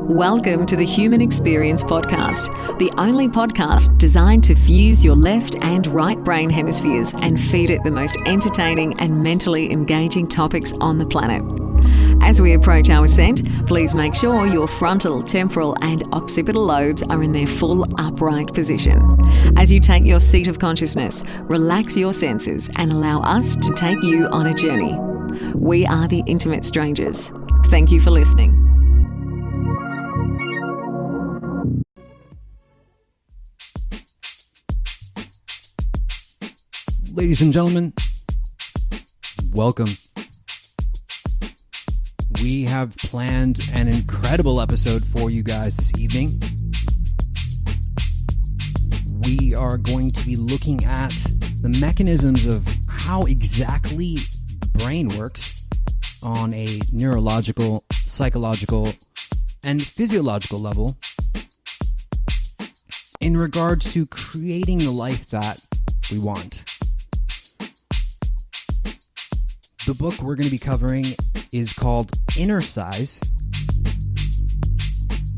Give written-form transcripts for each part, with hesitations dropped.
Welcome to the Human Experience Podcast, the only podcast designed to fuse your left and right brain hemispheres and feed it the most entertaining and mentally engaging topics on the planet. As we approach our ascent, please make sure your frontal, temporal and occipital lobes are in their full upright position. As you take your seat of consciousness, relax your senses and allow us to take you on a journey. We are the Intimate Strangers. Thank you for listening. Ladies and gentlemen, welcome. We have planned an incredible episode for you guys this evening. We are going to be looking at the mechanisms of how exactly the brain works on a neurological, psychological, and physiological level in regards to creating the life that we want. The book we're going to be covering is called Innercise,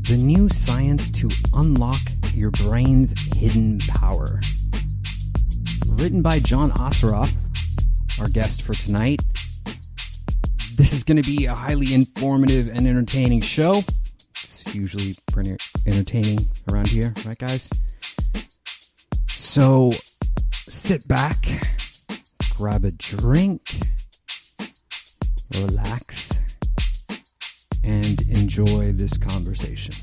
The New Science to Unlock Your Brain's Hidden Power. Written by John Assaraf, our guest for tonight. This is going to be a highly informative and entertaining show. It's usually pretty entertaining around here, right guys? So sit back, grab a drink, relax, and enjoy this conversation.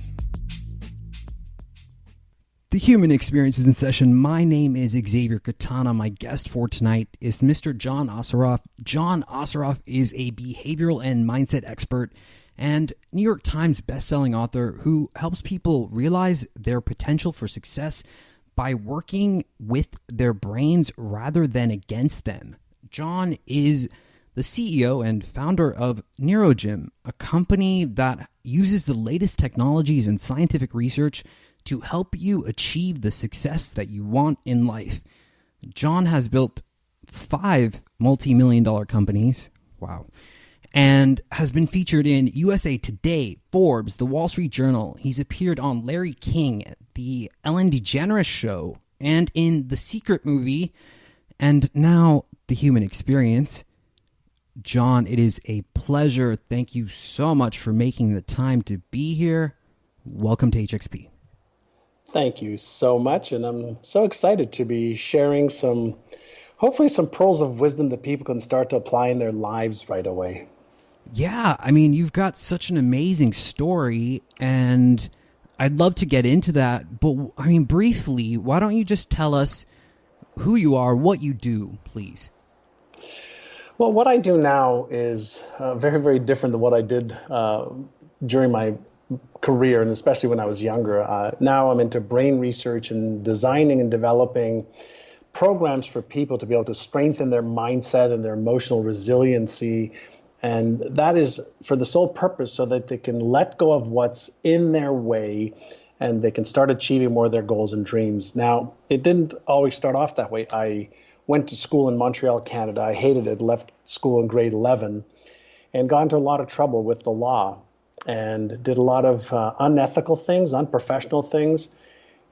The Human Experience is in session. My name is Xavier Katana. My guest for tonight is Mr. John Assaraf. John Assaraf is a behavioral and mindset expert and New York Times bestselling author who helps people realize their potential for success by working with their brains rather than against them. John is the CEO and founder of Neurogym, a company that uses the latest technologies and scientific research to help you achieve the success that you want in life. John has built 5 multi-million-dollar companies, wow, and has been featured in USA Today, Forbes, The Wall Street Journal. He's appeared on Larry King, the Ellen DeGeneres Show, and in The Secret Movie, and now The Human Experience. John, it is a pleasure. Thank you so much for making the time to be here. Welcome to HXP. Thank you so much. And I'm so excited to be sharing hopefully some pearls of wisdom that people can start to apply in their lives right away. Yeah, I mean, you've got such an amazing story, and I'd love to get into that. But I mean, briefly, why don't you just tell us who you are, what you do, please? Well, what I do now is very, very different than what I did during my career, and especially when I was younger. Now I'm into brain research and designing and developing programs for people to be able to strengthen their mindset and their emotional resiliency. And that is for the sole purpose so that they can let go of what's in their way and they can start achieving more of their goals and dreams. Now, it didn't always start off that way. I went to school in Montreal, Canada. I hated it, left school in grade 11, and got into a lot of trouble with the law and did a lot of unethical things, unprofessional things.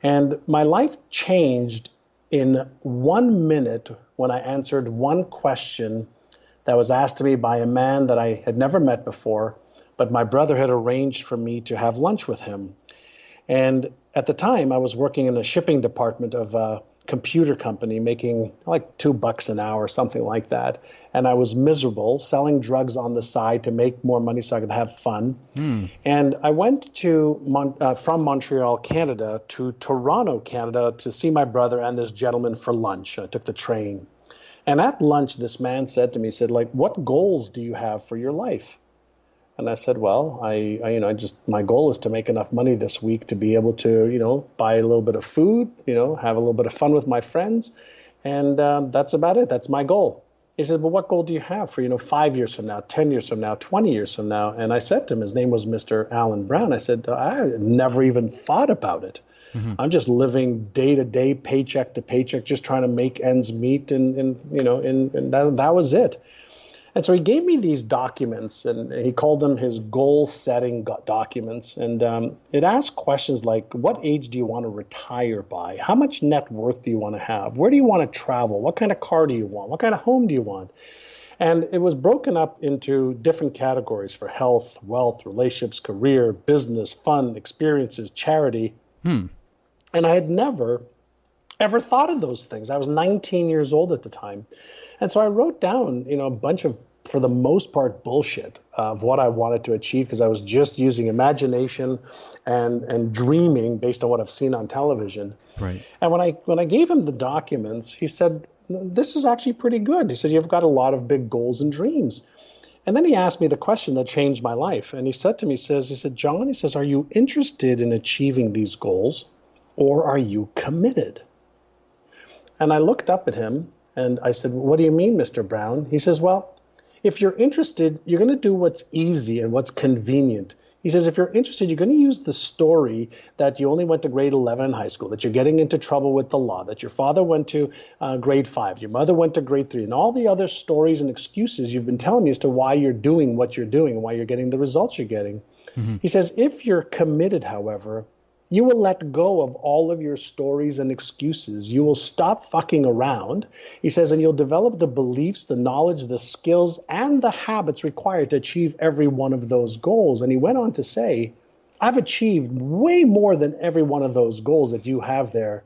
And my life changed in 1 minute when I answered one question that was asked to me by a man that I had never met before, but my brother had arranged for me to have lunch with him. And at the time, I was working in the shipping department of a computer company, making like $2 an hour, something like that. And I was miserable, selling drugs on the side to make more money so I could have fun. And I went from Montreal, Canada to Toronto, Canada to see my brother and this gentleman for lunch. I took the train. And at lunch, this man said to me, what goals do you have for your life? And I said, well, my goal is to make enough money this week to be able to, buy a little bit of food, have a little bit of fun with my friends. And that's about it. That's my goal. He said, well, what goal do you have for, 5 years from now, 10 years from now, 20 years from now? And I said to him, his name was Mr. Alan Brown. I said, I never even thought about it. Mm-hmm. I'm just living day to day, paycheck to paycheck, just trying to make ends meet. And that was it. And so he gave me these documents, and he called them his goal-setting documents. And it asked questions like, what age do you want to retire by? How much net worth do you want to have? Where do you want to travel? What kind of car do you want? What kind of home do you want? And it was broken up into different categories for health, wealth, relationships, career, business, fun, experiences, charity. And I had never, ever thought of those things. I was 19 years old at the time. And so I wrote down, a bunch of, for the most part, bullshit of what I wanted to achieve, because I was just using imagination and dreaming based on what I've seen on television. Right. And when I gave him the documents, he said, this is actually pretty good. He said, you've got a lot of big goals and dreams. And then he asked me the question that changed my life. And he said to me, he said, John, he says, are you interested in achieving these goals, or are you committed? And I looked up at him and I said, what do you mean, Mr. Brown? He says, well, if you're interested, you're going to do what's easy and what's convenient. He says, if you're interested, you're going to use the story that you only went to grade 11 in high school, that you're getting into trouble with the law, that your father went to grade 5, your mother went to grade 3, and all the other stories and excuses you've been telling me as to why you're doing what you're doing and why you're getting the results you're getting. He says, if you're committed, however, you will let go of all of your stories and excuses. You will stop fucking around. He says, and you'll develop the beliefs, the knowledge, the skills, and the habits required to achieve every one of those goals. And he went on to say, I've achieved way more than every one of those goals that you have there.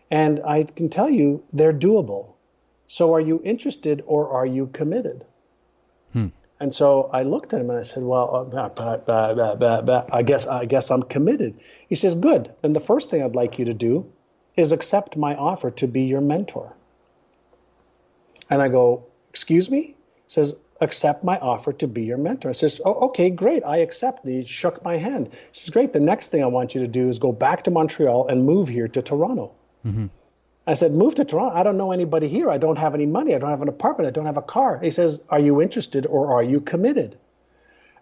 And I can tell you they're doable. So are you interested, or are you committed? And so I looked at him and I said, well, I guess I'm committed. He says, good. Then the first thing I'd like you to do is accept my offer to be your mentor. And I go, excuse me? He says, accept my offer to be your mentor. I says, oh, okay, great. I accept. And he shook my hand. He says, great. The next thing I want you to do is go back to Montreal and move here to Toronto. I said, move to Toronto? I don't know anybody here. I don't have any money. I don't have an apartment. I don't have a car. He says, are you interested, or are you committed?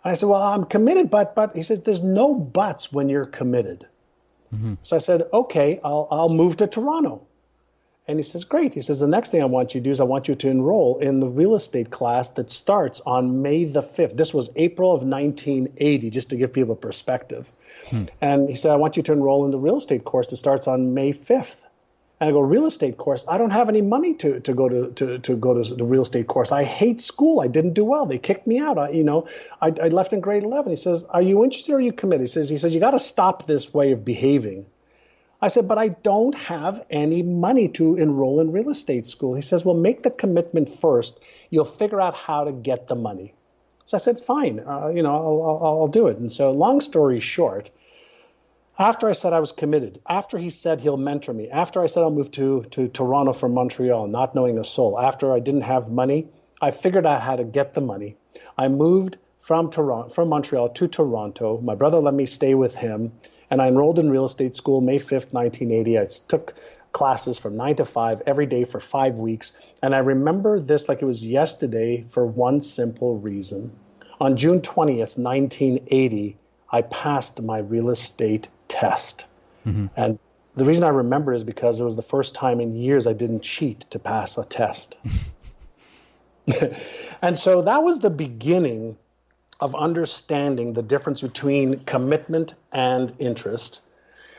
I said, well, I'm committed, but he says, there's no buts when you're committed. So I said, okay, I'll move to Toronto. And he says, great. He says, the next thing I want you to do is I want you to enroll in the real estate class that starts on May the 5th. This was April of 1980, just to give people perspective. And he said, I want you to enroll in the real estate course that starts on May 5th. And I go, real estate course? I don't have any money to go to the real estate course. I hate school. I didn't do well. They kicked me out. I left in grade 11. He says, are you interested, or are you committed? He says, you got to stop this way of behaving. I said, but I don't have any money to enroll in real estate school. He says, well, make the commitment first. You'll figure out how to get the money. So I said, fine, I'll do it. And so long story short, after I said I was committed, after he said he'll mentor me, after I said I'll move to Toronto from Montreal, not knowing a soul, after I didn't have money, I figured out how to get the money. I moved from Montreal to Toronto. My brother let me stay with him, and I enrolled in real estate school May 5th, 1980. I took classes from 9 to 5 every day for 5 weeks. And I remember this like it was yesterday for one simple reason. On June 20th, 1980, I passed my real estate test. And the reason I remember is because it was the first time in years I didn't cheat to pass a test. And so that was the beginning of understanding the difference between commitment and interest.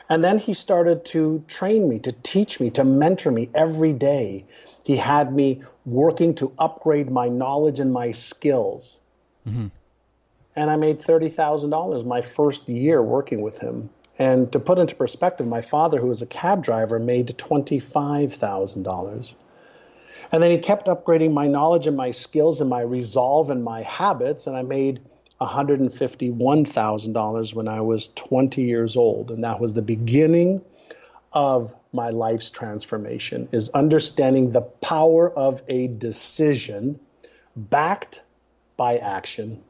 And then he started to train me, to teach me, to mentor me every day. He had me working to upgrade my knowledge and my skills. And I made $30,000 my first year working with him. And to put into perspective, my father, who was a cab driver, made $25,000. And then he kept upgrading my knowledge and my skills and my resolve and my habits. And I made $151,000 when I was 20 years old. And that was the beginning of my life's transformation, is understanding the power of a decision backed by action.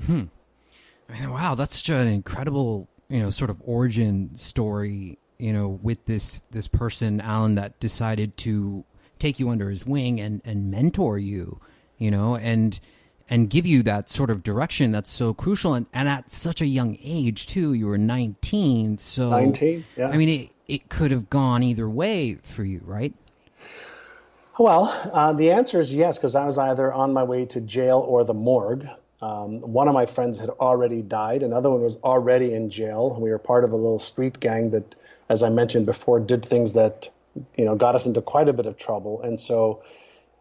I mean, wow, that's such an incredible, sort of origin story, with this person, Alan, that decided to take you under his wing and mentor you, and give you that sort of direction that's so crucial. And at such a young age, too. You were 19. So 19, yeah. I mean, it could have gone either way for you, right? Well, the answer is yes, because I was either on my way to jail or the morgue. One of my friends had already died. Another one was already in jail. We were part of a little street gang that, as I mentioned before, did things that, got us into quite a bit of trouble. And so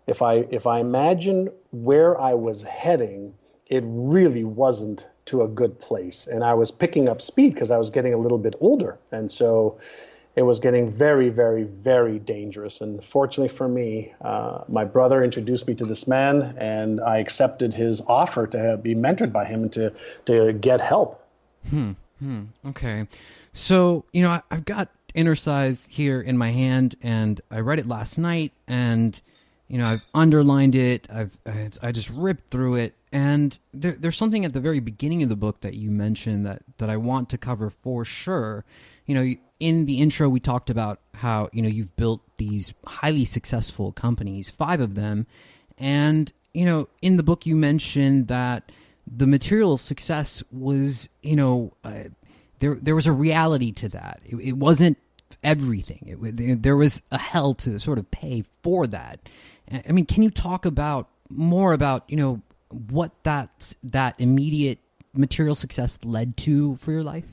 if I imagine where I was heading, it really wasn't to a good place. And I was picking up speed because I was getting a little bit older. And so it was getting very, very, very dangerous. And fortunately for me, my brother introduced me to this man, and I accepted his offer to be mentored by him and to get help. Okay. So, I've got Innercise here in my hand, and I read it last night, and, I've underlined it. I just ripped through it. And there's something at the very beginning of the book that you mentioned that I want to cover for sure. In the intro, we talked about how, you've built these highly successful companies, 5 of them. And, in the book, you mentioned that the material success was, there was a reality to that. It wasn't everything. There was a hell to sort of pay for that. I mean, can you talk more about, what that immediate material success led to for your life?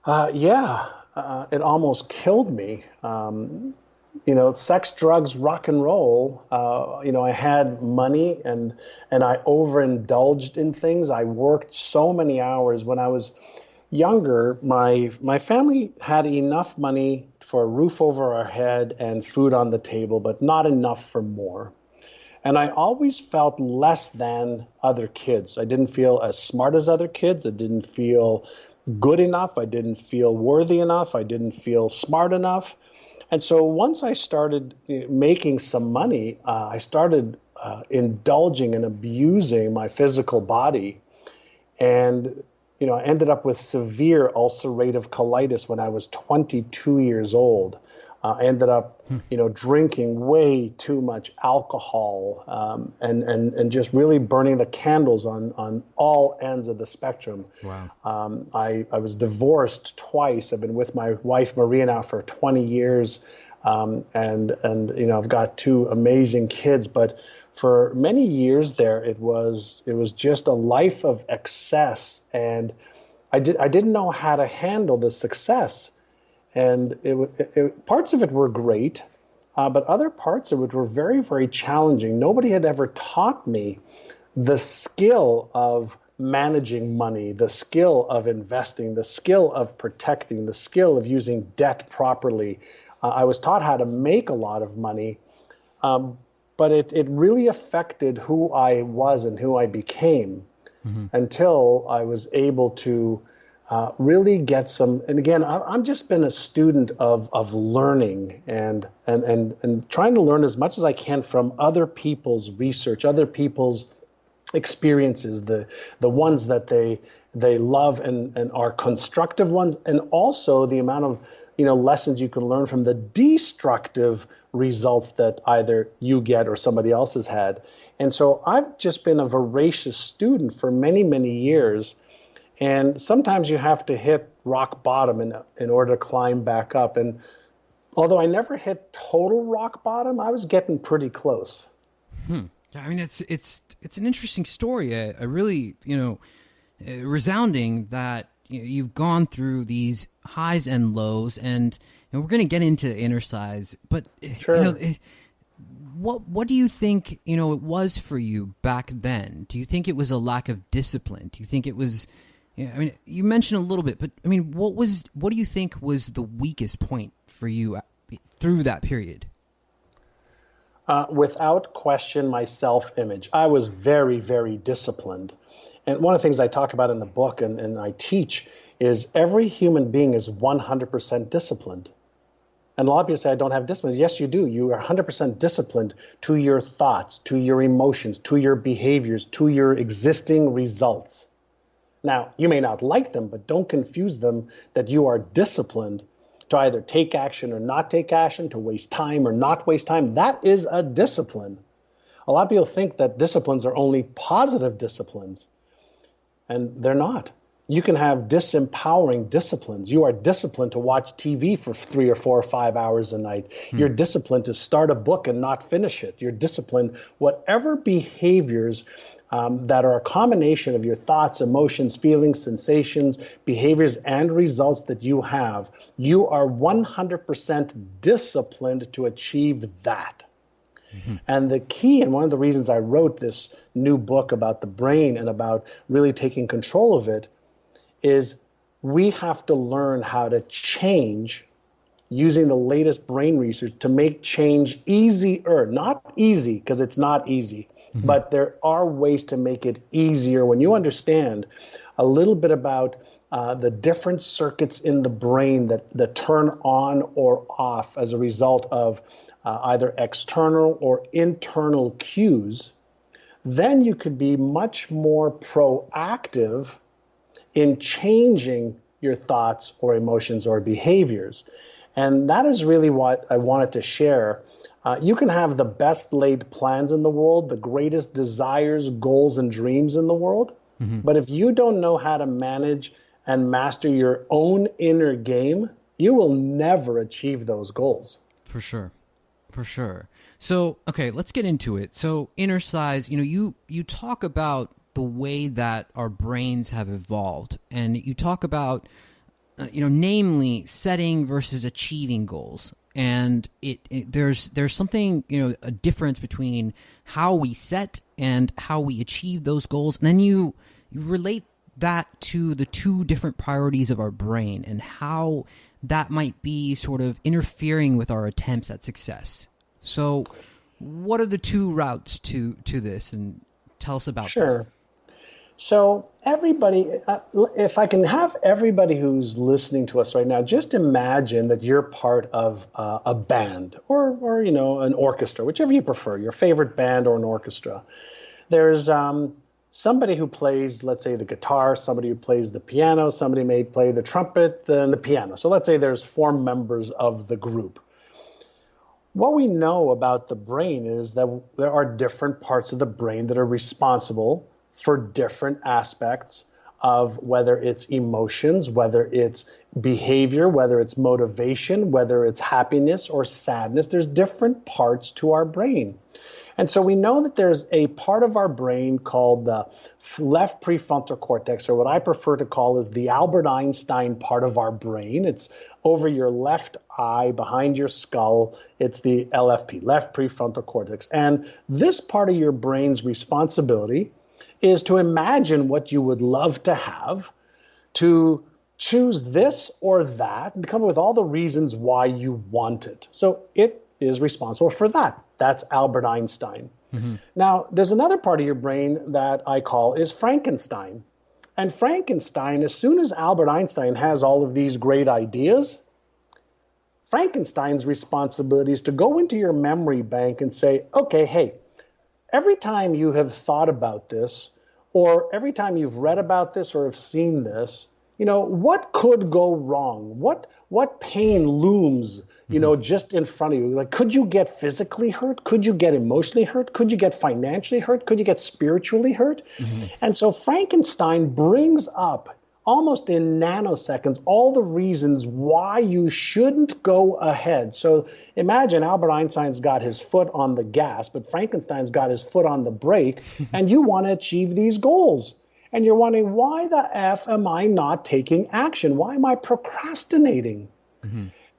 It almost killed me. Sex, drugs, rock and roll. I had money and I overindulged in things. I worked so many hours. When I was younger, my family had enough money for a roof over our head and food on the table, but not enough for more. And I always felt less than other kids. I didn't feel as smart as other kids. I didn't feel good enough. I didn't feel worthy enough. I didn't feel smart enough. And so once I started making some money, I started indulging and abusing my physical body. And, I ended up with severe ulcerative colitis when I was 22 years old. I ended up, drinking way too much alcohol and just really burning the candles on all ends of the spectrum. Wow. I was divorced twice. I've been with my wife, Maria, now for 20 years. And I've got 2 amazing kids. But for many years there, it was just a life of excess. And I didn't know how to handle the success. And parts of it were great, but other parts of it were very, very challenging. Nobody had ever taught me the skill of managing money, the skill of investing, the skill of protecting, the skill of using debt properly. I was taught how to make a lot of money, but it really affected who I was and who I became until I was able to really get some. And again, I've just been a student of learning and trying to learn as much as I can from other people's research, other people's experiences, the ones that they love and are constructive ones, and also the amount of lessons you can learn from the destructive results that either you get or somebody else has had. And so I've just been a voracious student for many, many years. And sometimes you have to hit rock bottom in order to climb back up. And although I never hit total rock bottom, I was getting pretty close. Yeah, I mean, it's an interesting story. I really, resounding that you've gone through these highs and lows, and we're going to get into Innercise. But sure. What do you think it was for you back then? Do you think it was a lack of discipline? Do you think it was? Yeah, I mean, you mentioned a little bit, but I mean, what do you think was the weakest point for you through that period? Without question, my self-image. I was very, very disciplined. And one of the things I talk about in the book and I teach is every human being is 100% disciplined. And a lot of people say, I don't have discipline. Yes, you do. You are 100% disciplined to your thoughts, to your emotions, to your behaviors, to your existing results. Now, you may not like them, but don't confuse them that you are disciplined to either take action or not take action, to waste time or not waste time. That is a discipline. A lot of people think that disciplines are only positive disciplines, and they're not. You can have disempowering disciplines. You are disciplined to watch TV for 3 or 4 or 5 hours a night. You're disciplined to start a book and not finish it. You're disciplined, whatever behaviors that are a combination of your thoughts, emotions, feelings, sensations, behaviors, and results that you have, you are 100% disciplined to achieve that. And the key, and one of the reasons I wrote this new book about the brain and about really taking control of it, is we have to learn how to change using the latest brain research to make change easier. Not easy, because it's not easy, but there are ways to make it easier when you understand a little bit about the different circuits in the brain that turn on or off as a result of either external or internal cues. Then you could be much more proactive in changing your thoughts or emotions or behaviors. And that is really what I wanted to share. You can have the best laid plans in the world, the greatest desires, goals, and dreams in the world. But if you don't know how to manage and master your own inner game, you will never achieve those goals. For sure. For sure. So, okay, let's get into it. So, Innercise, you talk about the way that our brains have evolved, and you talk about, namely setting versus achieving goals. And there's something, a difference between how we set and how we achieve those goals. And then you relate that to the two different priorities of our brain and how that might be sort of interfering with our attempts at success. So what are the two routes to this? And tell us about Sure. this. So everybody, if I can have everybody who's listening to us right now, just imagine that you're part of a band or an orchestra, whichever you prefer, your favorite band or an orchestra. There's somebody who plays, let's say, the guitar, somebody who plays the piano, somebody may play the trumpet and the piano. So let's say there's 4 members of the group. What we know about the brain is that there are different parts of the brain that are responsible for different aspects of whether it's emotions, whether it's behavior, whether it's motivation, whether it's happiness or sadness. There's different parts to our brain. And so we know that there's a part of our brain called the left prefrontal cortex, or what I prefer to call is the Albert Einstein part of our brain. It's over your left eye, behind your skull. It's the LFP, left prefrontal cortex. And this part of your brain's responsibility is to imagine what you would love to have, to choose this or that, and come up with all the reasons why you want it. So it is responsible for that. That's Albert Einstein. Now, there's another part of your brain that I call is Frankenstein. And Frankenstein, as soon as Albert Einstein has all of these great ideas, Frankenstein's responsibility is to go into your memory bank and say, okay, hey, every time you have thought about this, or every time you've read about this or have seen this, what could go wrong? What pain looms, just in front of you? Like, could you get physically hurt? Could you get emotionally hurt? Could you get financially hurt? Could you get spiritually hurt? And so Frankenstein brings up almost in nanoseconds all the reasons why you shouldn't go ahead. So imagine Albert Einstein's got his foot on the gas, but Frankenstein's got his foot on the brake, and you want to achieve these goals. And you're wondering, why the F am I not taking action? Why am I procrastinating?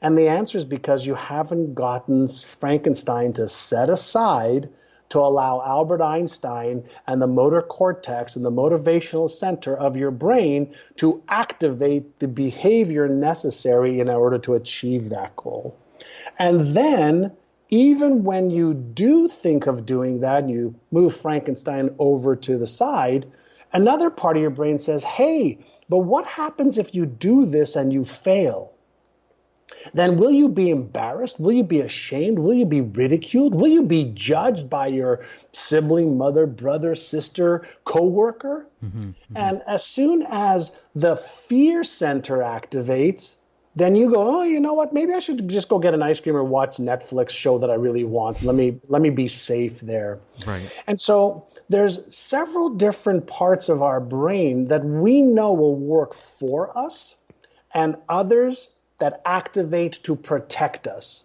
And the answer is because you haven't gotten Frankenstein to set aside to allow Albert Einstein and the motor cortex and the motivational center of your brain to activate the behavior necessary in order to achieve that goal. And then, even when you do think of doing that, and you move Frankenstein over to the side, another part of your brain says, hey, but what happens if you do this and you fail? Then will you be embarrassed? Will you be ashamed? Will you be ridiculed? Will you be judged by your sibling, mother, brother, sister, coworker? And as soon as the fear center activates, then you go, oh, you know what? Maybe I should just go get an ice cream or watch Netflix show that I really want. Let me be safe there. Right. And so there's several different parts of our brain that we know will work for us and others that activate to protect us.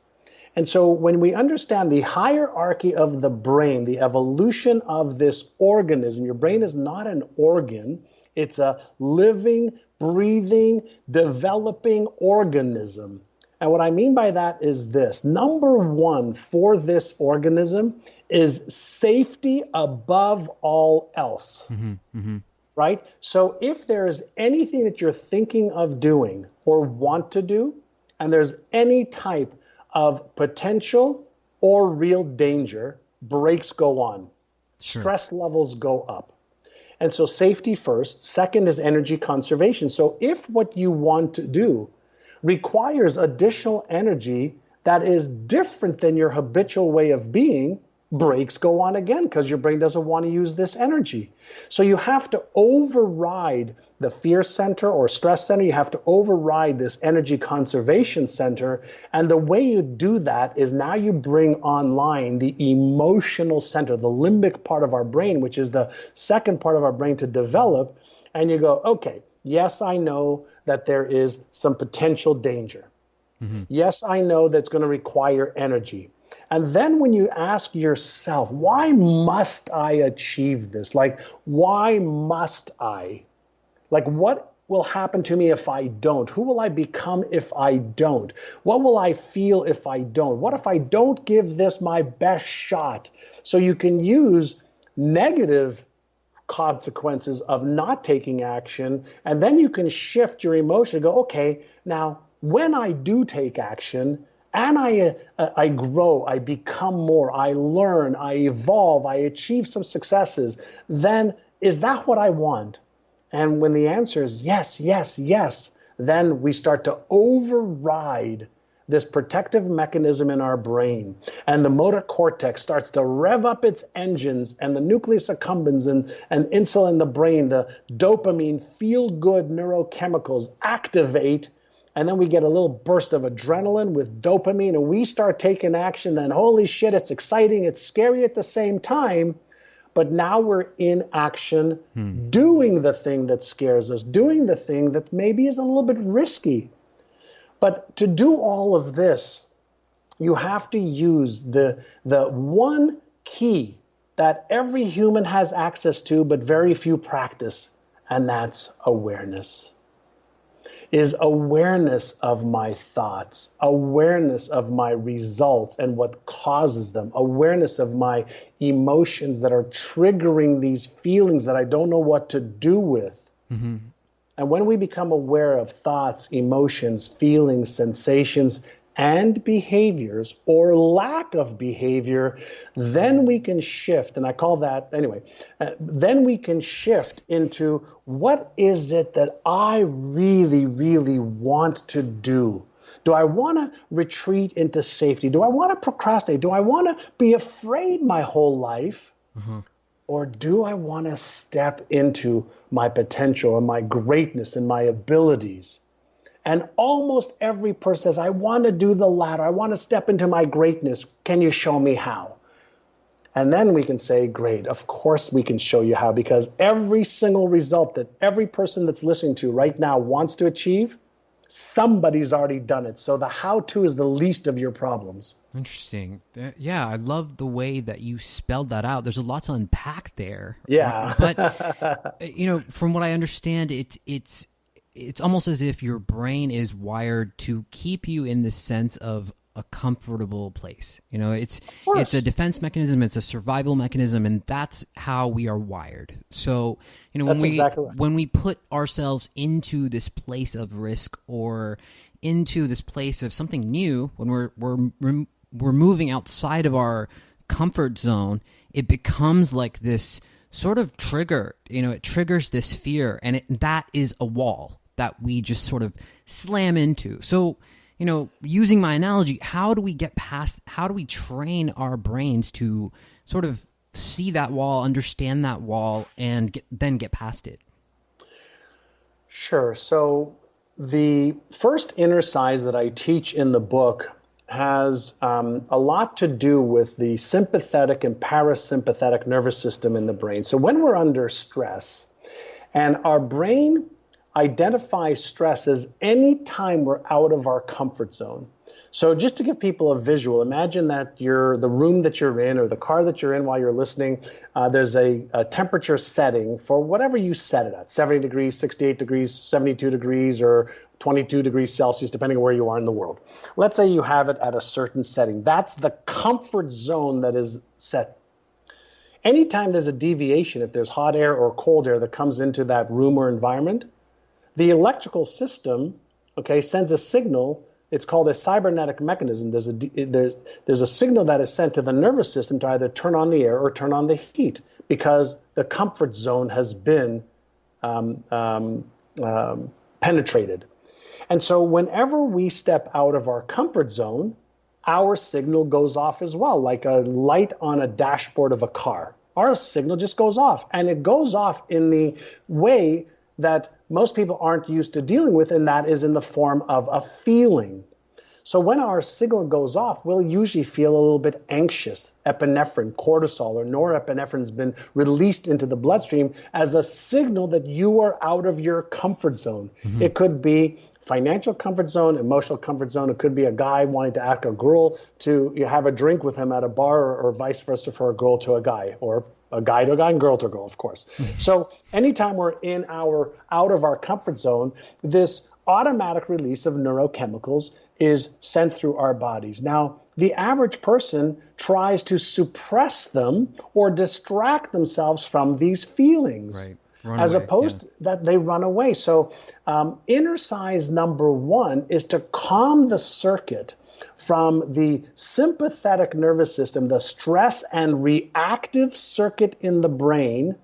And so when we understand the hierarchy of the brain, the evolution of this organism, your brain is not an organ, it's a living, breathing, developing organism. And what I mean by that is this. Number one for this organism is safety above all else. Right? So if there's anything that you're thinking of doing or want to do, and there's any type of potential or real danger, brakes go on. Sure. Stress levels go up. And so safety first. Second is energy conservation. So if what you want to do requires additional energy that is different than your habitual way of being, brakes go on again because your brain doesn't want to use this energy. So you have to override the fear center or stress center. You have to override this energy conservation center. And the way you do that is now you bring online the emotional center, the limbic part of our brain, which is the second part of our brain to develop. And you go, okay, yes, I know that there is some potential danger. Yes, I know that's going to require energy. And then when you ask yourself, why must I achieve this? Like, why must I? Like, what will happen to me if I don't? Who will I become if I don't? What will I feel if I don't? What if I don't give this my best shot? So you can use negative consequences of not taking action, and then you can shift your emotion and go, okay, now when I do take action, and I grow, I become more, I learn, I evolve, I achieve some successes, then is that what I want? And when the answer is yes, yes, yes, then we start to override this protective mechanism in our brain. And the motor cortex starts to rev up its engines, and the nucleus accumbens and insulin in the brain, the dopamine, feel-good neurochemicals activate. And then we get a little burst of adrenaline with dopamine, and we start taking action. Then, holy shit, it's exciting, it's scary at the same time. But now we're in action, doing the thing that scares us, doing the thing that maybe is a little bit risky. But to do all of this, you have to use the one key that every human has access to, but very few practice, and that's awareness. Is awareness of my thoughts, awareness of my results and what causes them, awareness of my emotions that are triggering these feelings that I don't know what to do with. And when we become aware of thoughts, emotions, feelings, sensations, and behaviors or lack of behavior, then we can shift, and I call that, anyway, then we can shift into what is it that I really, really want to do? Do I want to retreat into safety? Do I want to procrastinate? Do I want to be afraid my whole life? Or do I want to step into my potential and my greatness and my abilities? And almost every person says, I want to do the latter. I want to step into my greatness. Can you show me how? And then we can say, great, of course we can show you how, because every single result that every person that's listening to right now wants to achieve, somebody's already done it. So the how-to is the least of your problems. Interesting. Yeah, I love the way that you spelled that out. There's a lot to unpack there. Yeah. But, from what I understand, it's almost as if your brain is wired to keep you in the sense of a comfortable place. It's a defense mechanism, it's a survival mechanism, and that's how we are wired. So, when we put ourselves into this place of risk or into this place of something new, when we're moving outside of our comfort zone, it becomes like this sort of trigger. It triggers this fear, and that is a wall that we just sort of slam into. So, using my analogy, how do we train our brains to sort of see that wall, understand that wall, and then get past it? Sure. So the first Innercise that I teach in the book has a lot to do with the sympathetic and parasympathetic nervous system in the brain. So when we're under stress, and our brain identifies stress as any time we're out of our comfort zone. So just to give people a visual, imagine that the room that you're in or the car that you're in while you're listening, there's a temperature setting for whatever you set it at, 70 degrees, 68 degrees, 72 degrees, or 22 degrees Celsius, depending on where you are in the world. Let's say you have it at a certain setting. That's the comfort zone that is set. Anytime there's a deviation, if there's hot air or cold air that comes into that room or environment, the electrical system, sends a signal. It's called a cybernetic mechanism. There's a signal that is sent to the nervous system to either turn on the air or turn on the heat because the comfort zone has been penetrated. And so whenever we step out of our comfort zone, our signal goes off as well, like a light on a dashboard of a car. Our signal just goes off, and it goes off in the way that most people aren't used to dealing with, and that is in the form of a feeling. So when our signal goes off, we'll usually feel a little bit anxious. Epinephrine, cortisol, or norepinephrine has been released into the bloodstream as a signal that you are out of your comfort zone. Mm-hmm. It could be financial comfort zone, emotional comfort zone. It could be a guy wanting to ask a girl to have a drink with him at a bar, or vice versa for a girl to a guy, or a guy to a guy and girl to a girl, of course. So anytime we're out of our comfort zone, this automatic release of neurochemicals is sent through our bodies. Now, the average person tries to suppress them or distract themselves from these feelings. Right. As opposed to that they run away. So Innercise number 1 is to calm the circuit from the sympathetic nervous system, the stress and reactive circuit in the brain,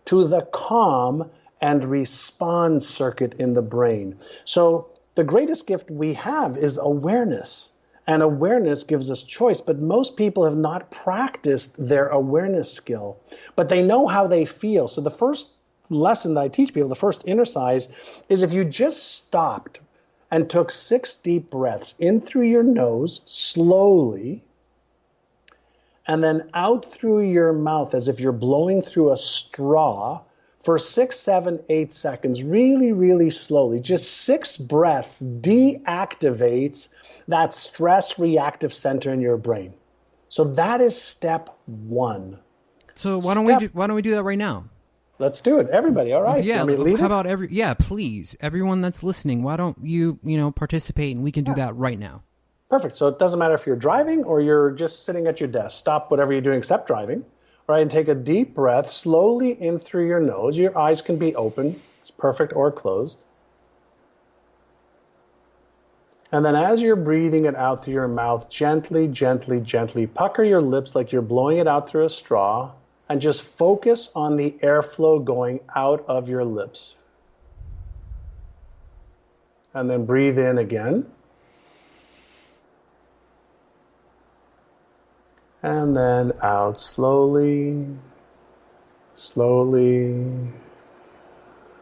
to the calm and respond circuit in the brain. So the greatest gift we have is awareness. And awareness gives us choice, but most people have not practiced their awareness skill. But they know how they feel. So the first lesson that I teach people, the first Innercise, is if you just stopped and took 6 deep breaths in through your nose slowly, and then out through your mouth as if you're blowing through a straw for 6, 7, 8 seconds, really, really slowly. Just 6 breaths deactivates that stress reactive center in your brain. So that is step 1. So why don't we do that right now? Let's do it. Everybody, all right? Yeah, how about please. Everyone that's listening, why don't you participate, and we can do that right now. Perfect. So it doesn't matter if you're driving or you're just sitting at your desk. Stop whatever you're doing except driving. All right, and take a deep breath slowly in through your nose. Your eyes can be open. It's perfect, or closed. And then as you're breathing it out through your mouth, gently, gently, gently pucker your lips like you're blowing it out through a straw. And just focus on the airflow going out of your lips. And then breathe in again. And then out slowly, slowly,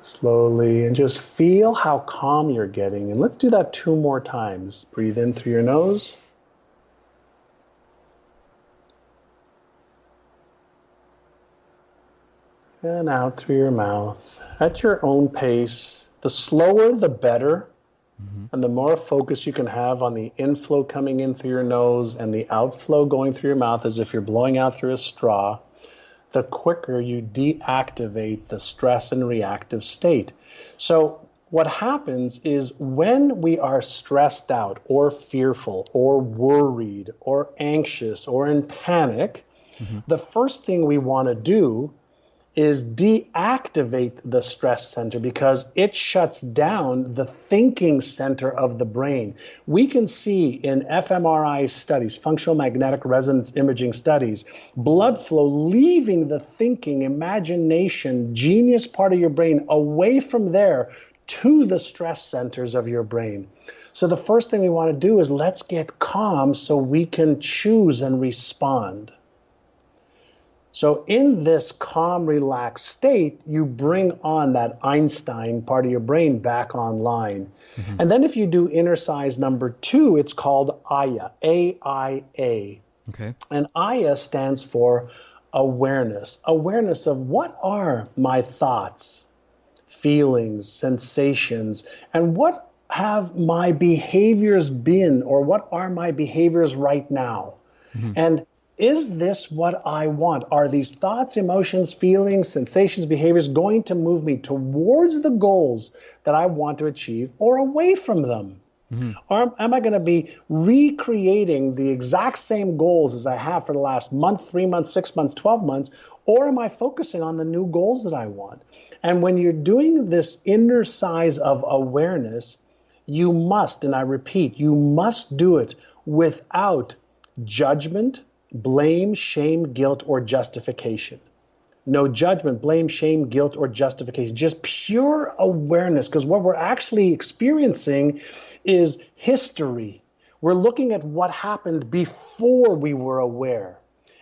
slowly. And just feel how calm you're getting. And let's do that 2 more times. Breathe in through your nose. And out through your mouth at your own pace. The slower, the better. Mm-hmm. And the more focus you can have on the inflow coming in through your nose and the outflow going through your mouth as if you're blowing out through a straw, the quicker you deactivate the stress and reactive state. So what happens is when we are stressed out or fearful or worried or anxious or in panic, the first thing we want to do is deactivate the stress center because it shuts down the thinking center of the brain. We can see in fMRI studies, functional magnetic resonance imaging studies, blood flow leaving the thinking, imagination, genius part of your brain away from there to the stress centers of your brain. So the first thing we want to do is let's get calm so we can choose and respond. So in this calm, relaxed state, you bring on that Einstein part of your brain back online. Mm-hmm. And then if you do Innercise number 2, it's called AYA, A-I-A. Okay. And AYA stands for awareness. Awareness of what are my thoughts, feelings, sensations, and what have my behaviors been, or what are my behaviors right now? Mm-hmm. And is this what I want? Are these thoughts, emotions, feelings, sensations, behaviors going to move me towards the goals that I want to achieve or away from them? Mm-hmm. Or am I going to be recreating the exact same goals as I have for the last month, 3 months, 6 months, 12 months? Or am I focusing on the new goals that I want? And when you're doing this Innercise of awareness, you must, and I repeat, you must do it without judgment, blame, shame, guilt, or justification. No judgment, blame, shame, guilt, or justification. Just pure awareness, because what we're actually experiencing is history. We're looking at what happened before we were aware.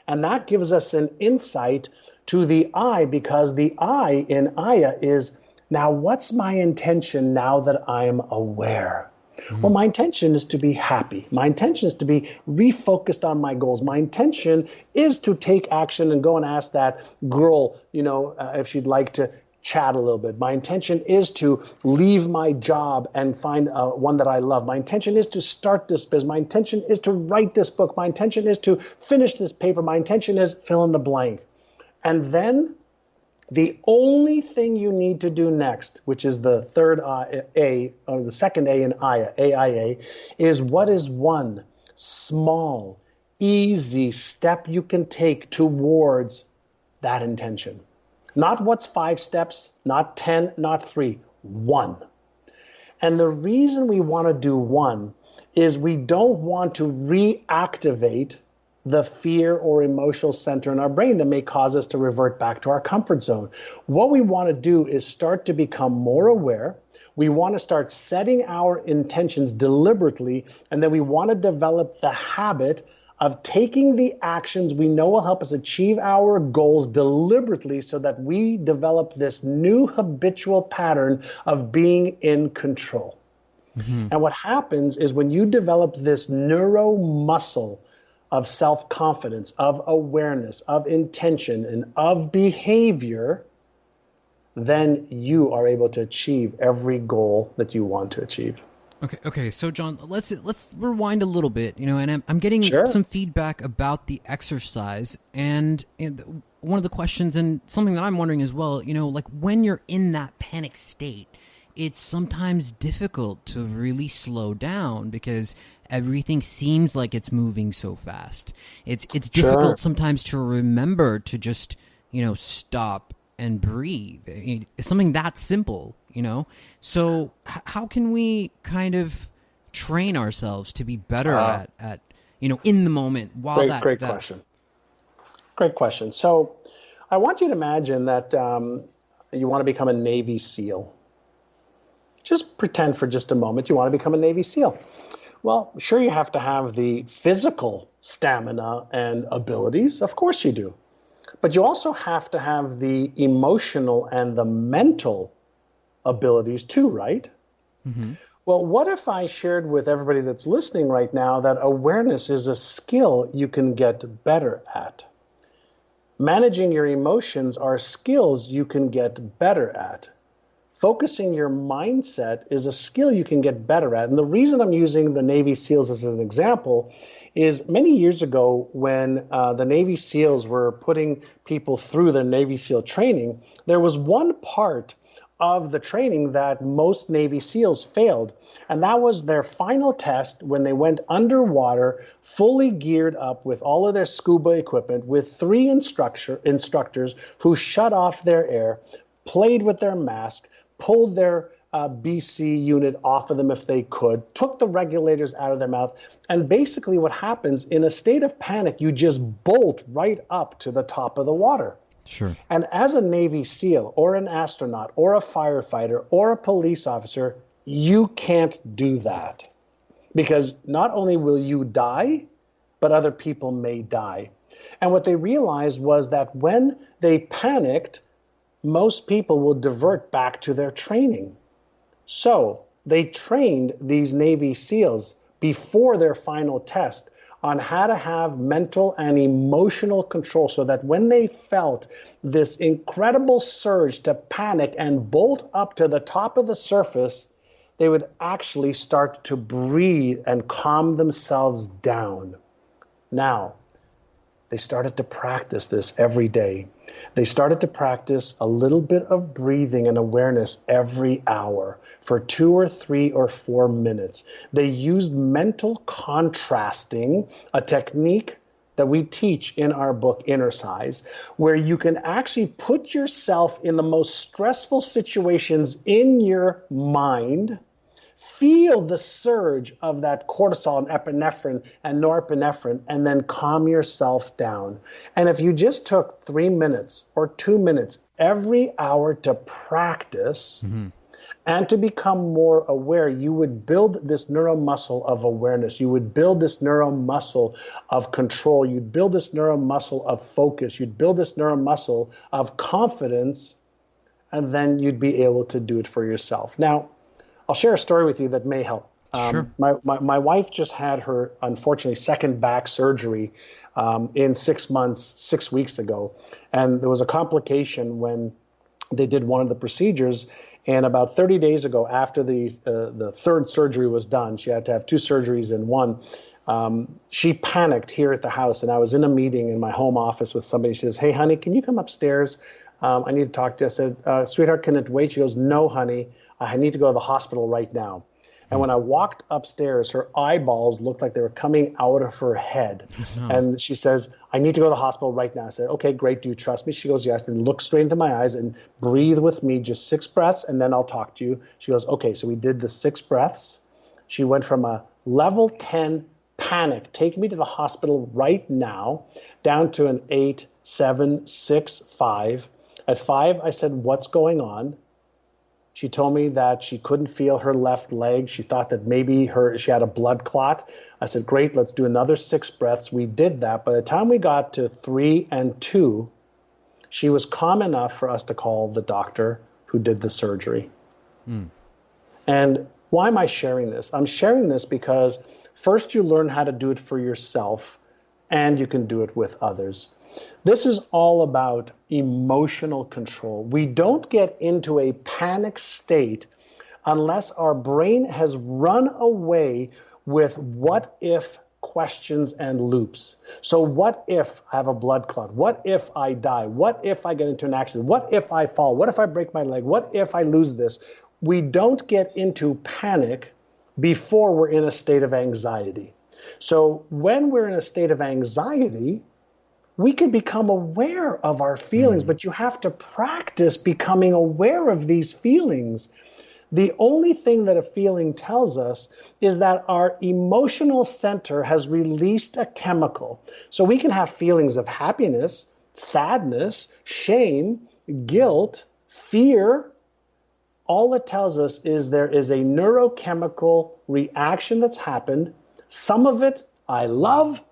And that gives us an insight to the I, because the I in Aya is, now what's my intention now that I'm aware? Mm-hmm. Well, my intention is to be happy. My intention is to be refocused on my goals. My intention is to take action and go and ask that girl, if she'd like to chat a little bit. My intention is to leave my job and find one that I love. My intention is to start this business. My intention is to write this book. My intention is to finish this paper. My intention is fill in the blank. And then the only thing you need to do next, which is the third A, or the second A in Aya, AIA, is what is one small, easy step you can take towards that intention. Not what's 5 steps, not 10, not 3, 1. And the reason we want to do 1 is we don't want to reactivate the fear or emotional center in our brain that may cause us to revert back to our comfort zone. What we want to do is start to become more aware. We want to start setting our intentions deliberately, and then we want to develop the habit of taking the actions we know will help us achieve our goals deliberately, so that we develop this new habitual pattern of being in control. Mm-hmm. And what happens is when you develop this neuro muscle of self-confidence, of awareness, of intention, and of behavior, then you are able to achieve every goal that you want to achieve. Okay. So John, let's rewind a little bit, and I'm getting some feedback about the exercise, and one of the questions, and something that I'm wondering as well, like when you're in that panic state, it's sometimes difficult to really slow down because everything seems like it's moving so fast. It's difficult sometimes to remember to just, stop and breathe. It's something that simple, So how can we kind of train ourselves to be better at in the moment while Great question. Great question. So I want you to imagine that you want to become a Navy SEAL. Just pretend for just a moment you want to become a Navy SEAL. Well, sure, you have to have the physical stamina and abilities. Of course you do. But you also have to have the emotional and the mental abilities too, right? Mm-hmm. Well, what if I shared with everybody that's listening right now that awareness is a skill you can get better at? Managing your emotions are skills you can get better at. Focusing your mindset is a skill you can get better at. And the reason I'm using the Navy SEALs as an example is many years ago when the Navy SEALs were putting people through their Navy SEAL training, there was one part of the training that most Navy SEALs failed. And that was their final test when they went underwater, fully geared up with all of their scuba equipment, with 3 instructors who shut off their air, played with their mask, pulled their BC unit off of them if they could, took the regulators out of their mouth. And basically what happens in a state of panic, you just bolt right up to the top of the water. Sure. And as a Navy SEAL or an astronaut or a firefighter or a police officer, you can't do that. Because not only will you die, but other people may die. And what they realized was that when they panicked, most people will divert back to their training. So they trained these Navy SEALs before their final test on how to have mental and emotional control so that when they felt this incredible surge to panic and bolt up to the top of the surface, they would actually start to breathe and calm themselves down. Now, they started to practice this every day. They started to practice a little bit of breathing and awareness every hour for 2 or 3 or 4 minutes. They used mental contrasting, a technique that we teach in our book, Innercise, where you can actually put yourself in the most stressful situations in your mind, feel the surge of that cortisol and epinephrine and norepinephrine, and then calm yourself down. And if you just took 3 minutes or 2 minutes every hour to practice and to become more aware, you would build this neuromuscle of awareness. You would build this neuromuscle of control. You'd build this neuromuscle of focus. You'd build this neuromuscle of confidence, and then you'd be able to do it for yourself. Now, I'll share a story with you that may help. Sure. My wife just had her, unfortunately, second back surgery in 6 months, 6 weeks ago. And there was a complication when they did one of the procedures. And about 30 days ago, after the third surgery was done, she had to have 2 surgeries in one. She panicked here at the house. And I was in a meeting in my home office with somebody. She says, "Hey, honey, can you come upstairs? I need to talk to you." I said, "Sweetheart, can it wait?" She goes, "No, honey. I need to go to the hospital right now." And when I walked upstairs, her eyeballs looked like they were coming out of her head. And she says, "I need to go to the hospital right now." I said, "Okay, great. Do you trust me?" She goes, "Yes." Then look straight into my eyes and breathe with me, just 6 breaths, and then I'll talk to you. She goes, "Okay." So we did the 6 breaths. She went from a level 10 panic, take me to the hospital right now, down to an 8, 7, 6, 5. At 5, I said, "What's going on?" She told me that she couldn't feel her left leg. She thought that maybe she had a blood clot. I said, "Great, let's do another 6 breaths." We did that. By the time we got to 3 and 2, she was calm enough for us to call the doctor who did the surgery. And why am I sharing this? I'm sharing this because first you learn how to do it for yourself, and you can do it with others. This is all about emotional control. We don't get into a panic state unless our brain has run away with what if questions and loops. So what if I have a blood clot? What if I die? What if I get into an accident? What if I fall? What if I break my leg? What if I lose this? We don't get into panic before we're in a state of anxiety. So when we're in a state of anxiety, we can become aware of our feelings, but you have to practice becoming aware of these feelings. The only thing that a feeling tells us is that our emotional center has released a chemical. So we can have feelings of happiness, sadness, shame, guilt, fear. All it tells us is there is a neurochemical reaction that's happened. Some of it I love.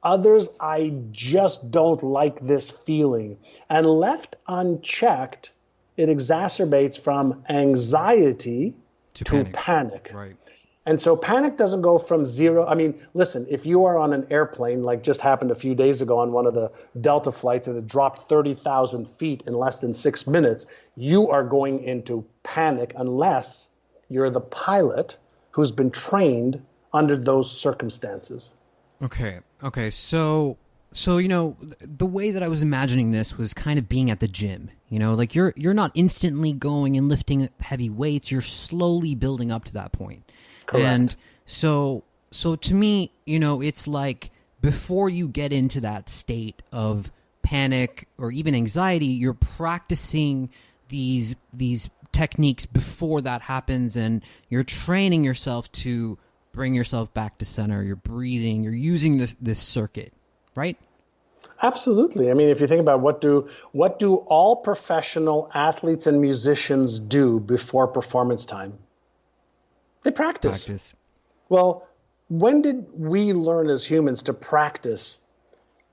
Others, I just don't like this feeling. And left unchecked, it exacerbates from anxiety to panic. Right. And so panic doesn't go from 0. I mean, listen, if you are on an airplane, like just happened a few days ago on one of the Delta flights and it dropped 30,000 feet in less than 6 minutes, you are going into panic unless you're the pilot who's been trained under those circumstances. Okay. So the way that I was imagining this was kind of being at the gym. Like you're not instantly going and lifting heavy weights. You're slowly building up to that point. Correct. And so to me, it's like before you get into that state of panic or even anxiety, you're practicing these techniques before that happens, and you're training yourself to bring yourself back to center. You're breathing. You're using this circuit, right? Absolutely. I mean, if you think about what do all professional athletes and musicians do before performance time? They practice. Well, when did we learn as humans to practice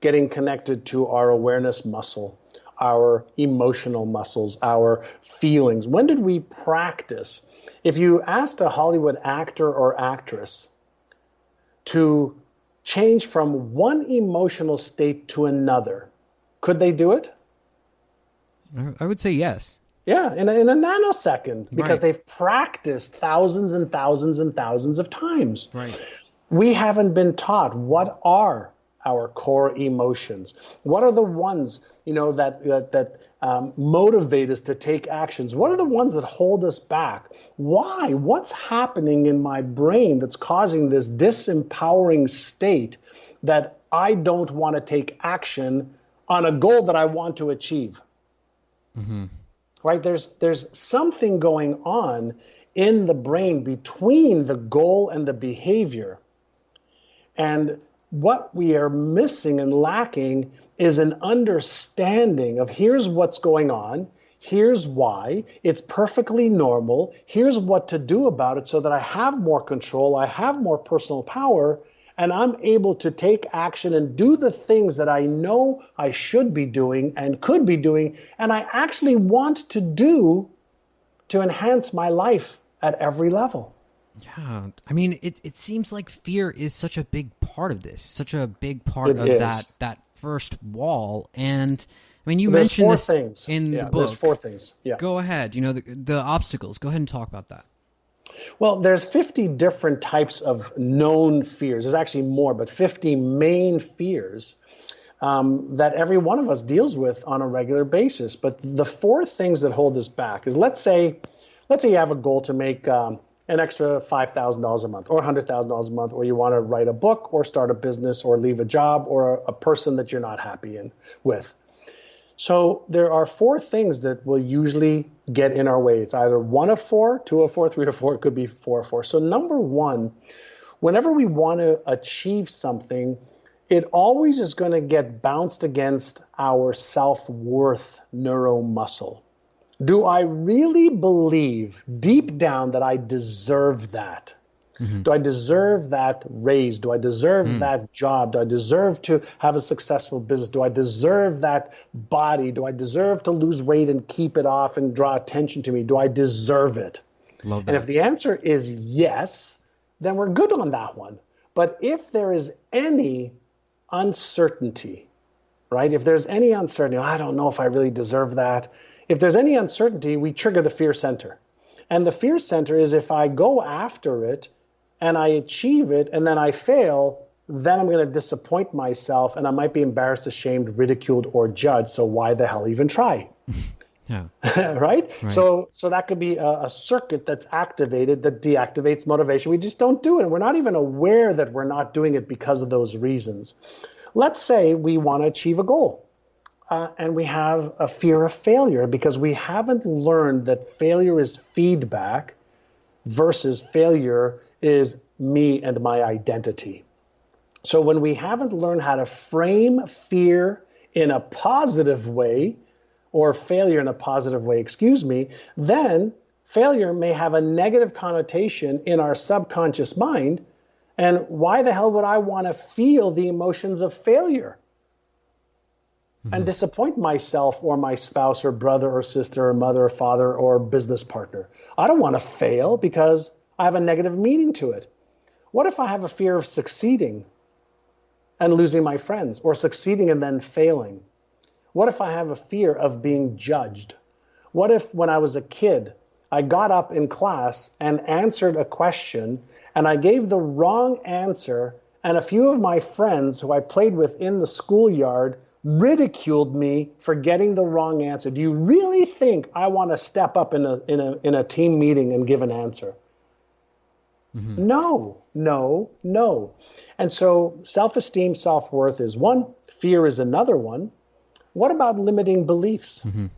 getting connected to our awareness muscle, our emotional muscles, our feelings? When did we practice? If you asked a Hollywood actor or actress to change from one emotional state to another, could they do it? I would say yes. Yeah, in a nanosecond, because Right. they've practiced thousands and thousands and thousands of times. Right. We haven't been taught what are our core emotions. What are the ones, that motivate us to take actions? What are the ones that hold us back? Why? What's happening in my brain that's causing this disempowering state that I don't want to take action on a goal that I want to achieve? Mm-hmm. Right? There's something going on in the brain between the goal and the behavior. And what we are missing and lacking is an understanding of here's what's going on, here's why, it's perfectly normal, here's what to do about it so that I have more control, I have more personal power, and I'm able to take action and do the things that I know I should be doing and could be doing, and I actually want to do to enhance my life at every level. Yeah. I mean, it seems like fear is such a big part of this, such a big part It of is. that first wall. And I mean, you There's mentioned four this things. in Yeah, the book. there's four things. Yeah. Go ahead. The obstacles. Go ahead and talk about that. Well, there's 50 different types of known fears. There's actually more, but 50 main fears that every one of us deals with on a regular basis. But the four things that hold us back is, let's say you have a goal to make an extra $5,000 a month or $100,000 a month, or you want to write a book or start a business or leave a job or a person that you're not happy with. So there are four things that will usually get in our way. It's either one of four, two of four, three of four. It could be four of four. So number one, whenever we want to achieve something, it always is going to get bounced against our self-worth neuromuscle. Do I really believe deep down that I deserve that? Mm-hmm. Do I deserve that raise? Do I deserve that job? Do I deserve to have a successful business? Do I deserve that body? Do I deserve to lose weight and keep it off and draw attention to me? Do I deserve it? Love that. And if the answer is yes, then we're good on that one. But if there is any uncertainty, right? If there's any uncertainty, I don't know if I really deserve that. If there's any uncertainty, we trigger the fear center. And the fear center is, if I go after it and I achieve it and then I fail, then I'm going to disappoint myself and I might be embarrassed, ashamed, ridiculed, or judged. So why the hell even try? Yeah. Right? So that could be a circuit that's activated that deactivates motivation. We just don't do it. And we're not even aware that we're not doing it because of those reasons. Let's say we want to achieve a goal. And we have a fear of failure because we haven't learned that failure is feedback versus failure is me and my identity. So when we haven't learned how to frame fear in a positive way, or failure in a positive way, then failure may have a negative connotation in our subconscious mind. And why the hell would I want to feel the emotions of failure? And disappoint myself or my spouse or brother or sister or mother or father or business partner. I don't want to fail because I have a negative meaning to it. What if I have a fear of succeeding and losing my friends, or succeeding and then failing? What if I have a fear of being judged? What if when I was a kid, I got up in class and answered a question and I gave the wrong answer, and a few of my friends who I played with in the schoolyard ridiculed me for getting the wrong answer? Do you really think I want to step up in a team meeting and give an answer? Mm-hmm. No. And so self-esteem, self-worth is one. Fear is another one. What about limiting beliefs? Mm-hmm.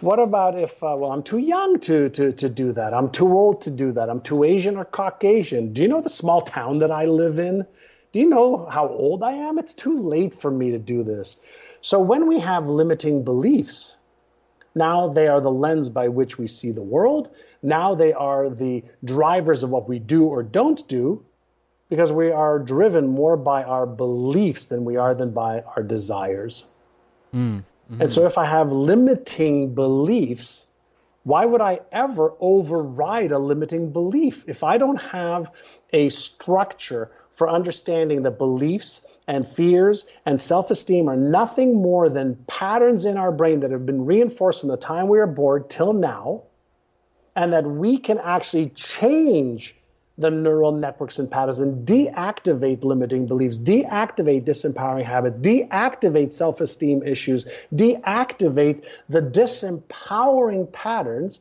What about if, I'm too young to do that. I'm too old to do that. I'm too Asian or Caucasian. Do you know the small town that I live in? Do you know how old I am? It's too late for me to do this. So when we have limiting beliefs, now they are the lens by which we see the world. Now they are the drivers of what we do or don't do. because we are driven more by our beliefs than we are than by our desires. Mm-hmm. And so if I have limiting beliefs, why would I ever override a limiting belief? If I don't have a structure for understanding that beliefs and fears and self-esteem are nothing more than patterns in our brain that have been reinforced from the time we were born till now, and that we can actually change the neural networks and patterns and deactivate limiting beliefs, deactivate disempowering habits, deactivate self-esteem issues, deactivate the disempowering patterns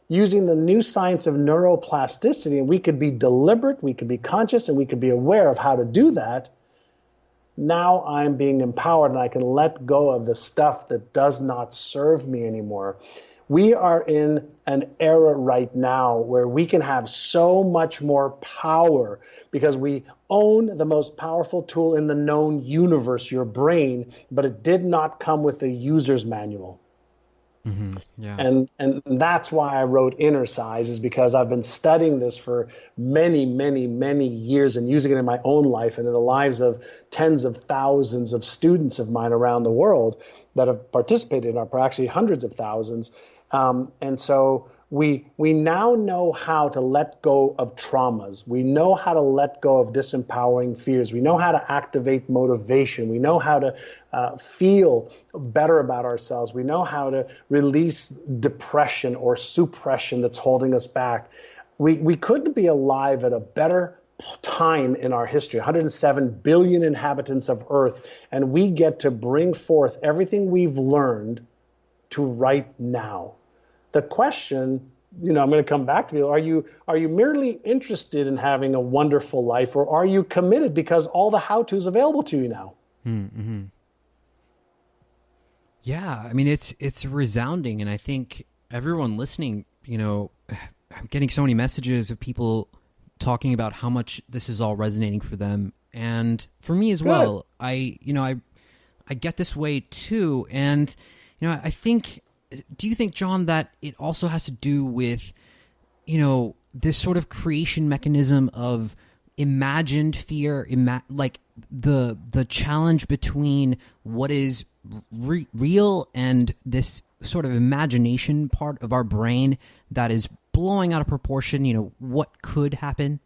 using the new science of neuroplasticity. And we could be deliberate, we could be conscious, and we could be aware of how to do that. Now I'm being empowered and I can let go of the stuff that does not serve me anymore. We are in an era right now where we can have so much more power because we own the most powerful tool in the known universe, your brain, but it did not come with a user's manual. Mm-hmm. Yeah. And that's why I wrote Innercise, is because I've been studying this for many, many, many years and using it in my own life and in the lives of tens of thousands of students of mine around the world that have participated in our, actually hundreds of thousands. And so we now know how to let go of traumas. We know how to let go of disempowering fears. We know how to activate motivation. We know how to feel better about ourselves. We know how to release depression or suppression that's holding us back. We couldn't be alive at a better time in our history, 107 billion inhabitants of Earth, and we get to bring forth everything we've learned to right now. The question, I'm going to come back to you. Are you merely interested in having a wonderful life, or are you committed because all the how-tos available to you now? Mm-hmm. Yeah, I mean, it's resounding, and I think everyone listening, I'm getting so many messages of people talking about how much this is all resonating for them, and for me as well. I get this way too, and I think. Do you think, John, that it also has to do with, this sort of creation mechanism of imagined fear, like the challenge between what is real and this sort of imagination part of our brain that is blowing out of proportion, what could happen?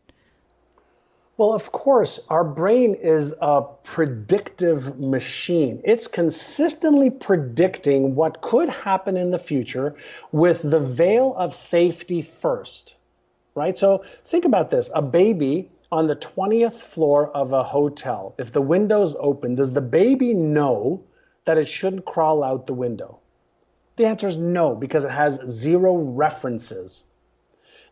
Well, of course, our brain is a predictive machine. It's consistently predicting what could happen in the future with the veil of safety first, right? So think about this. A baby on the 20th floor of a hotel, if the window's open, does the baby know that it shouldn't crawl out the window? The answer is no, because it has zero references.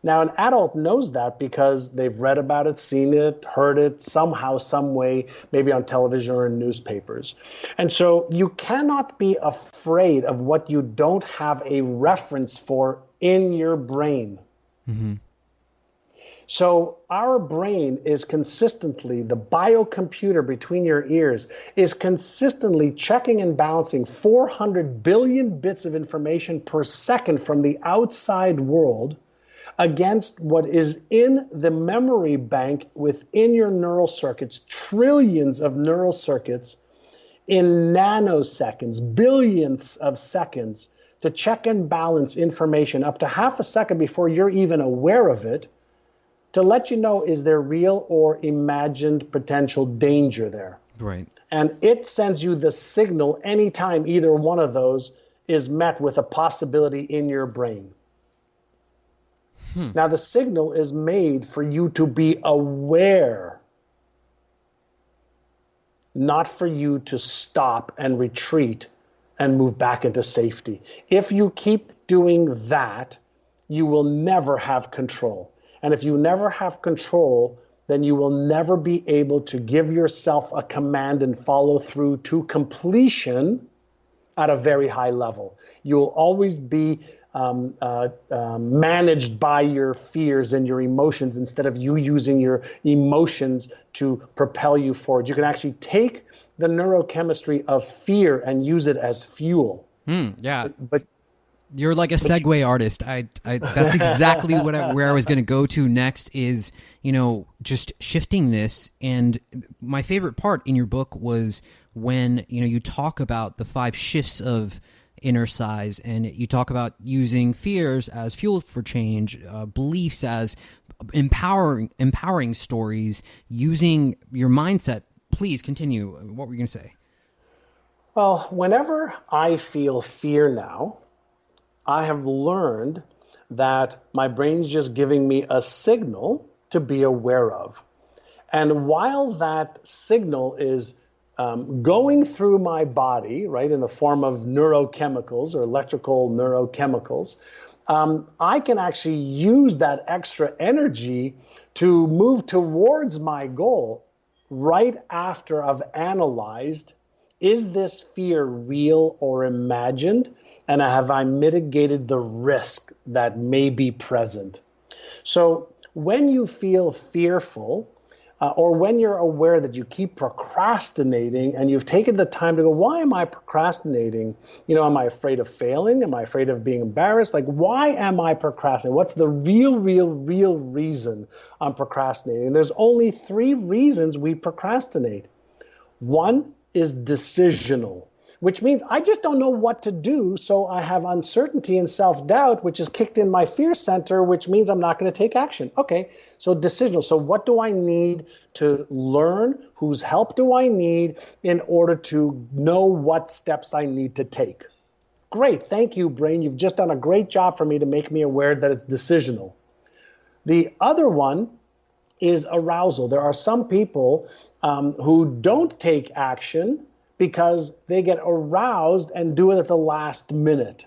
Now, an adult knows that because they've read about it, seen it, heard it somehow, some way, maybe on television or in newspapers. And so you cannot be afraid of what you don't have a reference for in your brain. Mm-hmm. So our brain is consistently, the biocomputer between your ears is consistently checking and balancing 400 billion bits of information per second from the outside world against what is in the memory bank within your neural circuits, trillions of neural circuits in nanoseconds, billions of seconds, to check and balance information up to half a second before you're even aware of it, to let you know, is there real or imagined potential danger there? Right. And it sends you the signal anytime either one of those is met with a possibility in your brain. Now, the signal is made for you to be aware, not for you to stop and retreat and move back into safety. If you keep doing that, you will never have control. And if you never have control, then you will never be able to give yourself a command and follow through to completion at a very high level. You will always be managed by your fears and your emotions instead of you using your emotions to propel you forward. You can actually take the neurochemistry of fear and use it as fuel. Yeah. But You're like a segue artist. That's exactly where I was going to go to next is, just shifting this. And my favorite part in your book was when, you talk about the 5 shifts of Innercise, and you talk about using fears as fuel for change, beliefs as empowering stories, using your mindset. Please continue. What were you going to say? Well, whenever I feel fear now, I have learned that my brain's just giving me a signal to be aware of. And while that signal is going through my body, right, in the form of neurochemicals or electrical neurochemicals, I can actually use that extra energy to move towards my goal right after I've analyzed, is this fear real or imagined? And have I mitigated the risk that may be present? So when you feel fearful, or when you're aware that you keep procrastinating and you've taken the time to go, why am I procrastinating? Am I afraid of failing? Am I afraid of being embarrassed? Like, why am I procrastinating? What's the real reason I'm procrastinating? There's only 3 reasons we procrastinate. One is decisional, which means I just don't know what to do, so I have uncertainty and self-doubt, which is kicked in my fear center, which means I'm not going to take action. Okay, so decisional. So what do I need to learn? Whose help do I need in order to know what steps I need to take? Great, thank you, brain. You've just done a great job for me to make me aware that it's decisional. The other one is arousal. There are some people who don't take action because they get aroused and do it at the last minute.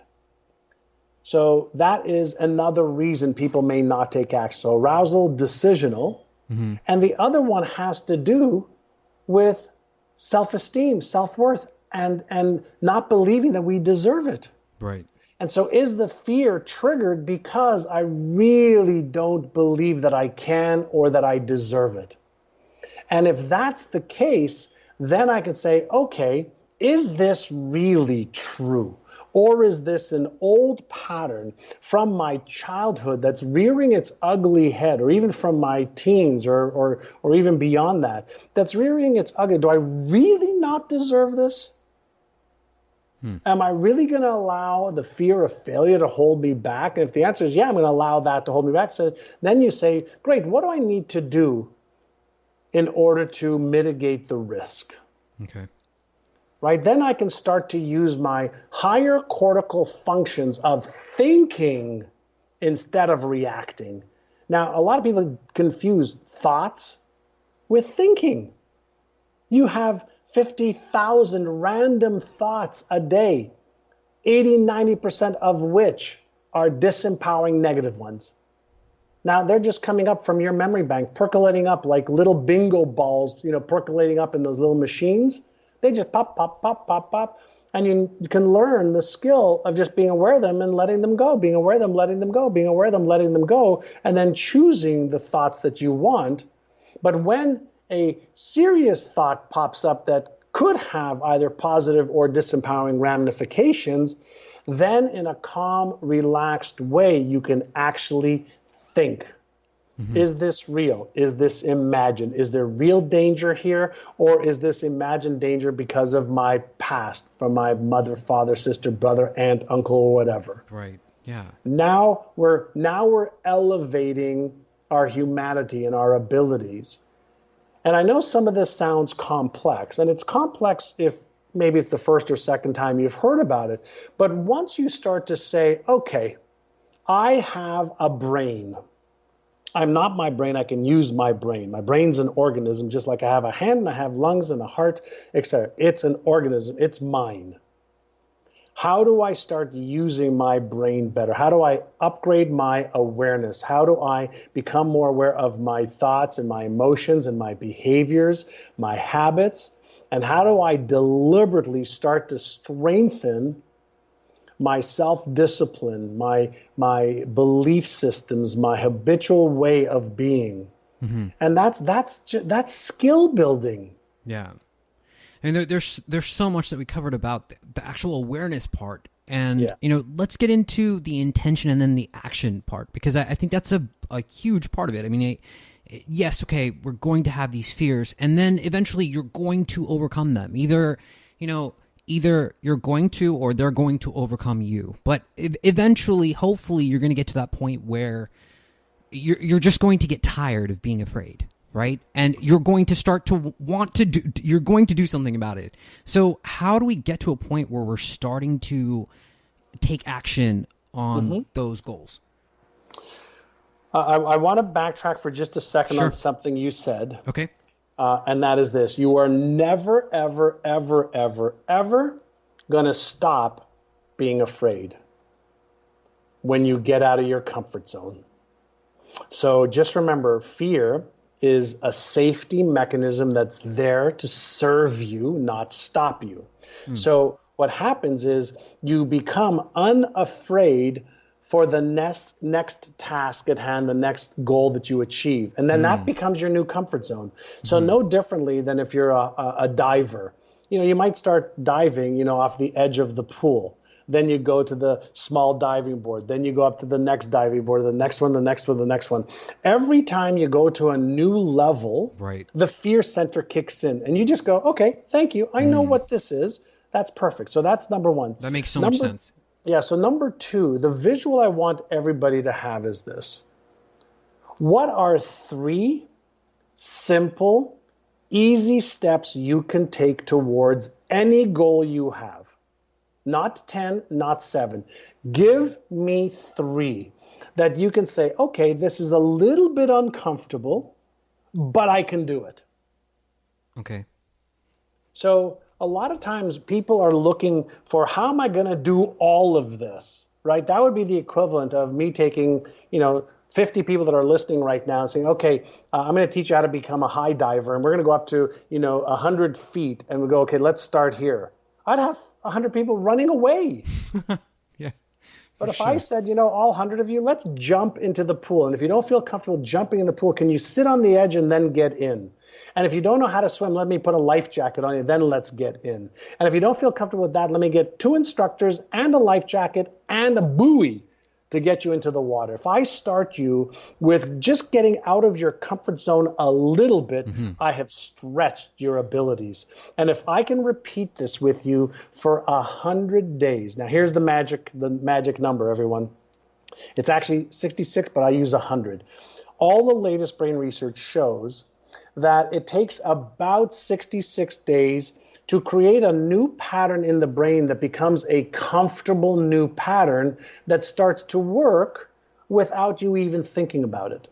So that is another reason people may not take action. So arousal, decisional. Mm-hmm. And the other one has to do with self-esteem, self-worth, and not believing that we deserve it. Right. And so is the fear triggered because I really don't believe that I can or that I deserve it? And if that's the case, then I can say, okay, is this really true? Or is this an old pattern from my childhood that's rearing its ugly head, or even from my teens or even beyond that, that's rearing its ugly? Do I really not deserve this? Am I really going to allow the fear of failure to hold me back? And if the answer is yeah, I'm going to allow that to hold me back. So then you say, great, what do I need to do in order to mitigate the risk? Okay. Right? Then I can start to use my higher cortical functions of thinking instead of reacting. Now, a lot of people confuse thoughts with thinking. You have 50,000 random thoughts a day, 80-90% of which are disempowering negative ones. Now, they're just coming up from your memory bank, percolating up like little bingo balls, percolating up in those little machines. They just pop, pop, pop, pop, pop. And you can learn the skill of just being aware of them and letting them go, being aware of them, letting them go, being aware of them, letting them go, and then choosing the thoughts that you want. But when a serious thought pops up that could have either positive or disempowering ramifications, then in a calm, relaxed way, you can actually think. Mm-hmm. Is this real? Is this imagined? Is there real danger here? Or is this imagined danger because of my past, from my mother, father, sister, brother, aunt, uncle, or whatever? Right. Yeah. Now we're elevating our humanity and our abilities. And I know some of this sounds complex, and it's complex if maybe it's the first or second time you've heard about it. But once you start to say, okay, I have a brain. I'm not my brain. I can use my brain. My brain's an organism, just like I have a hand and I have lungs and a heart, etc. It's an organism. It's mine. How do I start using my brain better? How do I upgrade my awareness? How do I become more aware of my thoughts and my emotions and my behaviors, my habits? And how do I deliberately start to strengthen my self-discipline, my belief systems, my habitual way of being? Mm-hmm. And that's skill building. Yeah. And there's so much that we covered about the actual awareness part And, let's get into the intention and then the action part, because I think that's a huge part of it. I mean, yes, okay, we're going to have these fears, and then eventually you're going to overcome them. Either you're going to, or they're going to overcome you. But eventually, hopefully, you're going to get to that point where you're just going to get tired of being afraid, right? And you're going to start to you're going to do something about it. So how do we get to a point where we're starting to take action on those goals? I want to backtrack for just a second on something you said. Okay. And that is this. You are never, ever, ever, ever, ever going to stop being afraid when you get out of your comfort zone. So just remember, fear is a safety mechanism that's there to serve you, not stop you. So what happens is you become unafraid for the next task at hand, the next goal that you achieve. And then that becomes your new comfort zone. So no differently than if you're a diver. You might start diving, off the edge of the pool. Then you go to the small diving board. Then you go up to the next diving board, the next one, the next one, the next one. Every time you go to a new level, the fear center kicks in. And you just go, okay, thank you. I know what this is. That's perfect. So that's number one. That makes so much sense. Yeah, so number two, the visual I want everybody to have is this. What are 3 simple, easy steps you can take towards any goal you have? Not 10, not 7. Give me 3 that you can say, okay, this is a little bit uncomfortable, but I can do it. Okay. So a lot of times people are looking for, how am I going to do all of this, right? That would be the equivalent of me taking, 50 people that are listening right now and saying, okay, I'm going to teach you how to become a high diver, and we're going to go up to, 100 feet, and we go, okay, let's start here. I'd have 100 people running away. Yeah. But if I said, all 100 of you, let's jump into the pool. And if you don't feel comfortable jumping in the pool, can you sit on the edge and then get in? And if you don't know how to swim, let me put a life jacket on you, then let's get in. And if you don't feel comfortable with that, let me get 2 instructors and a life jacket and a buoy to get you into the water. If I start you with just getting out of your comfort zone a little bit, I have stretched your abilities. And if I can repeat this with you for 100 days, now here's the magic number, everyone. It's actually 66, but I use 100. All the latest brain research shows that it takes about 66 days to create a new pattern in the brain that becomes a comfortable new pattern that starts to work without you even thinking about it.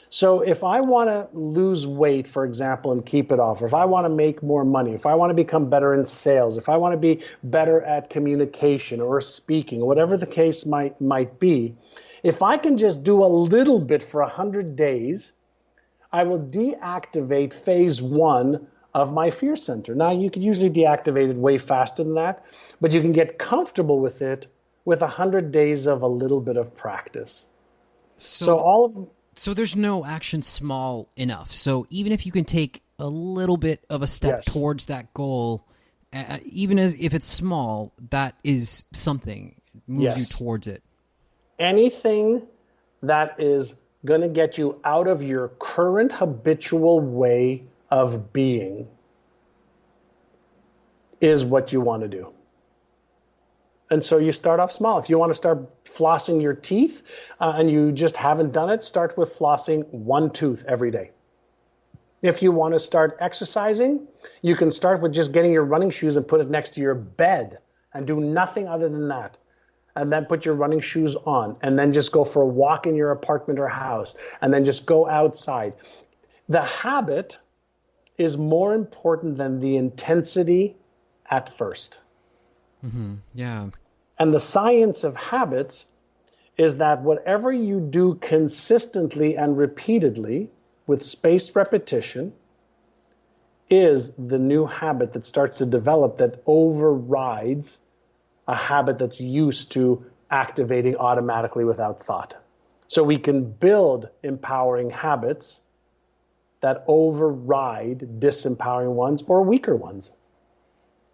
So if I want to lose weight, for example, and keep it off, or if I want to make more money, if I want to become better in sales, if I want to be better at communication or speaking, or whatever the case might be, if I can just do a little bit for 100 days, I will deactivate phase 1 of my fear center. Now, you could usually deactivate it way faster than that, but you can get comfortable with it with 100 days of a little bit of practice. So there's no action small enough. So even if you can take a little bit of a step towards that goal, even if it's small, that is something. It moves you towards it. Anything that is going to get you out of your current habitual way of being is what you want to do. And so you start off small. If you want to start flossing your teeth and you just haven't done it, start with flossing 1 tooth every day. If you want to start exercising, you can start with just getting your running shoes and put it next to your bed and do nothing other than that. And then put your running shoes on and then just go for a walk in your apartment or house and then just go outside. The habit is more important than the intensity at first. Yeah. And the science of habits is that whatever you do consistently and repeatedly with spaced repetition is the new habit that starts to develop that overrides a habit that's used to activating automatically without thought. So we can build empowering habits that override disempowering ones or weaker ones.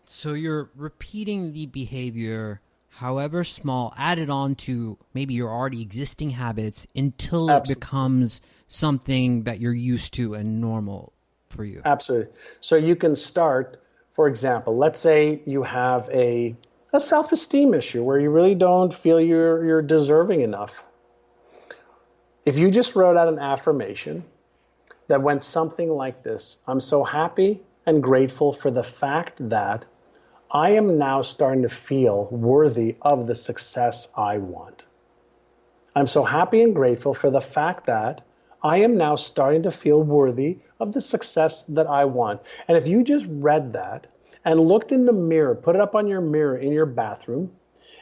So you're repeating the behavior however small, added on to maybe your already existing habits until Absolutely. it becomes something that you're used to and normal for you. Absolutely. So you can start, for example, let's say you have a self-esteem issue where you really don't feel you're deserving enough. If you just wrote out an affirmation that went something like this: I'm so happy and grateful for the fact that I am now starting to feel worthy of the success I want. I'm so happy and grateful for the fact that I am now starting to feel worthy of the success that I want. And if you just read that and looked in the mirror, put it up on your mirror in your bathroom,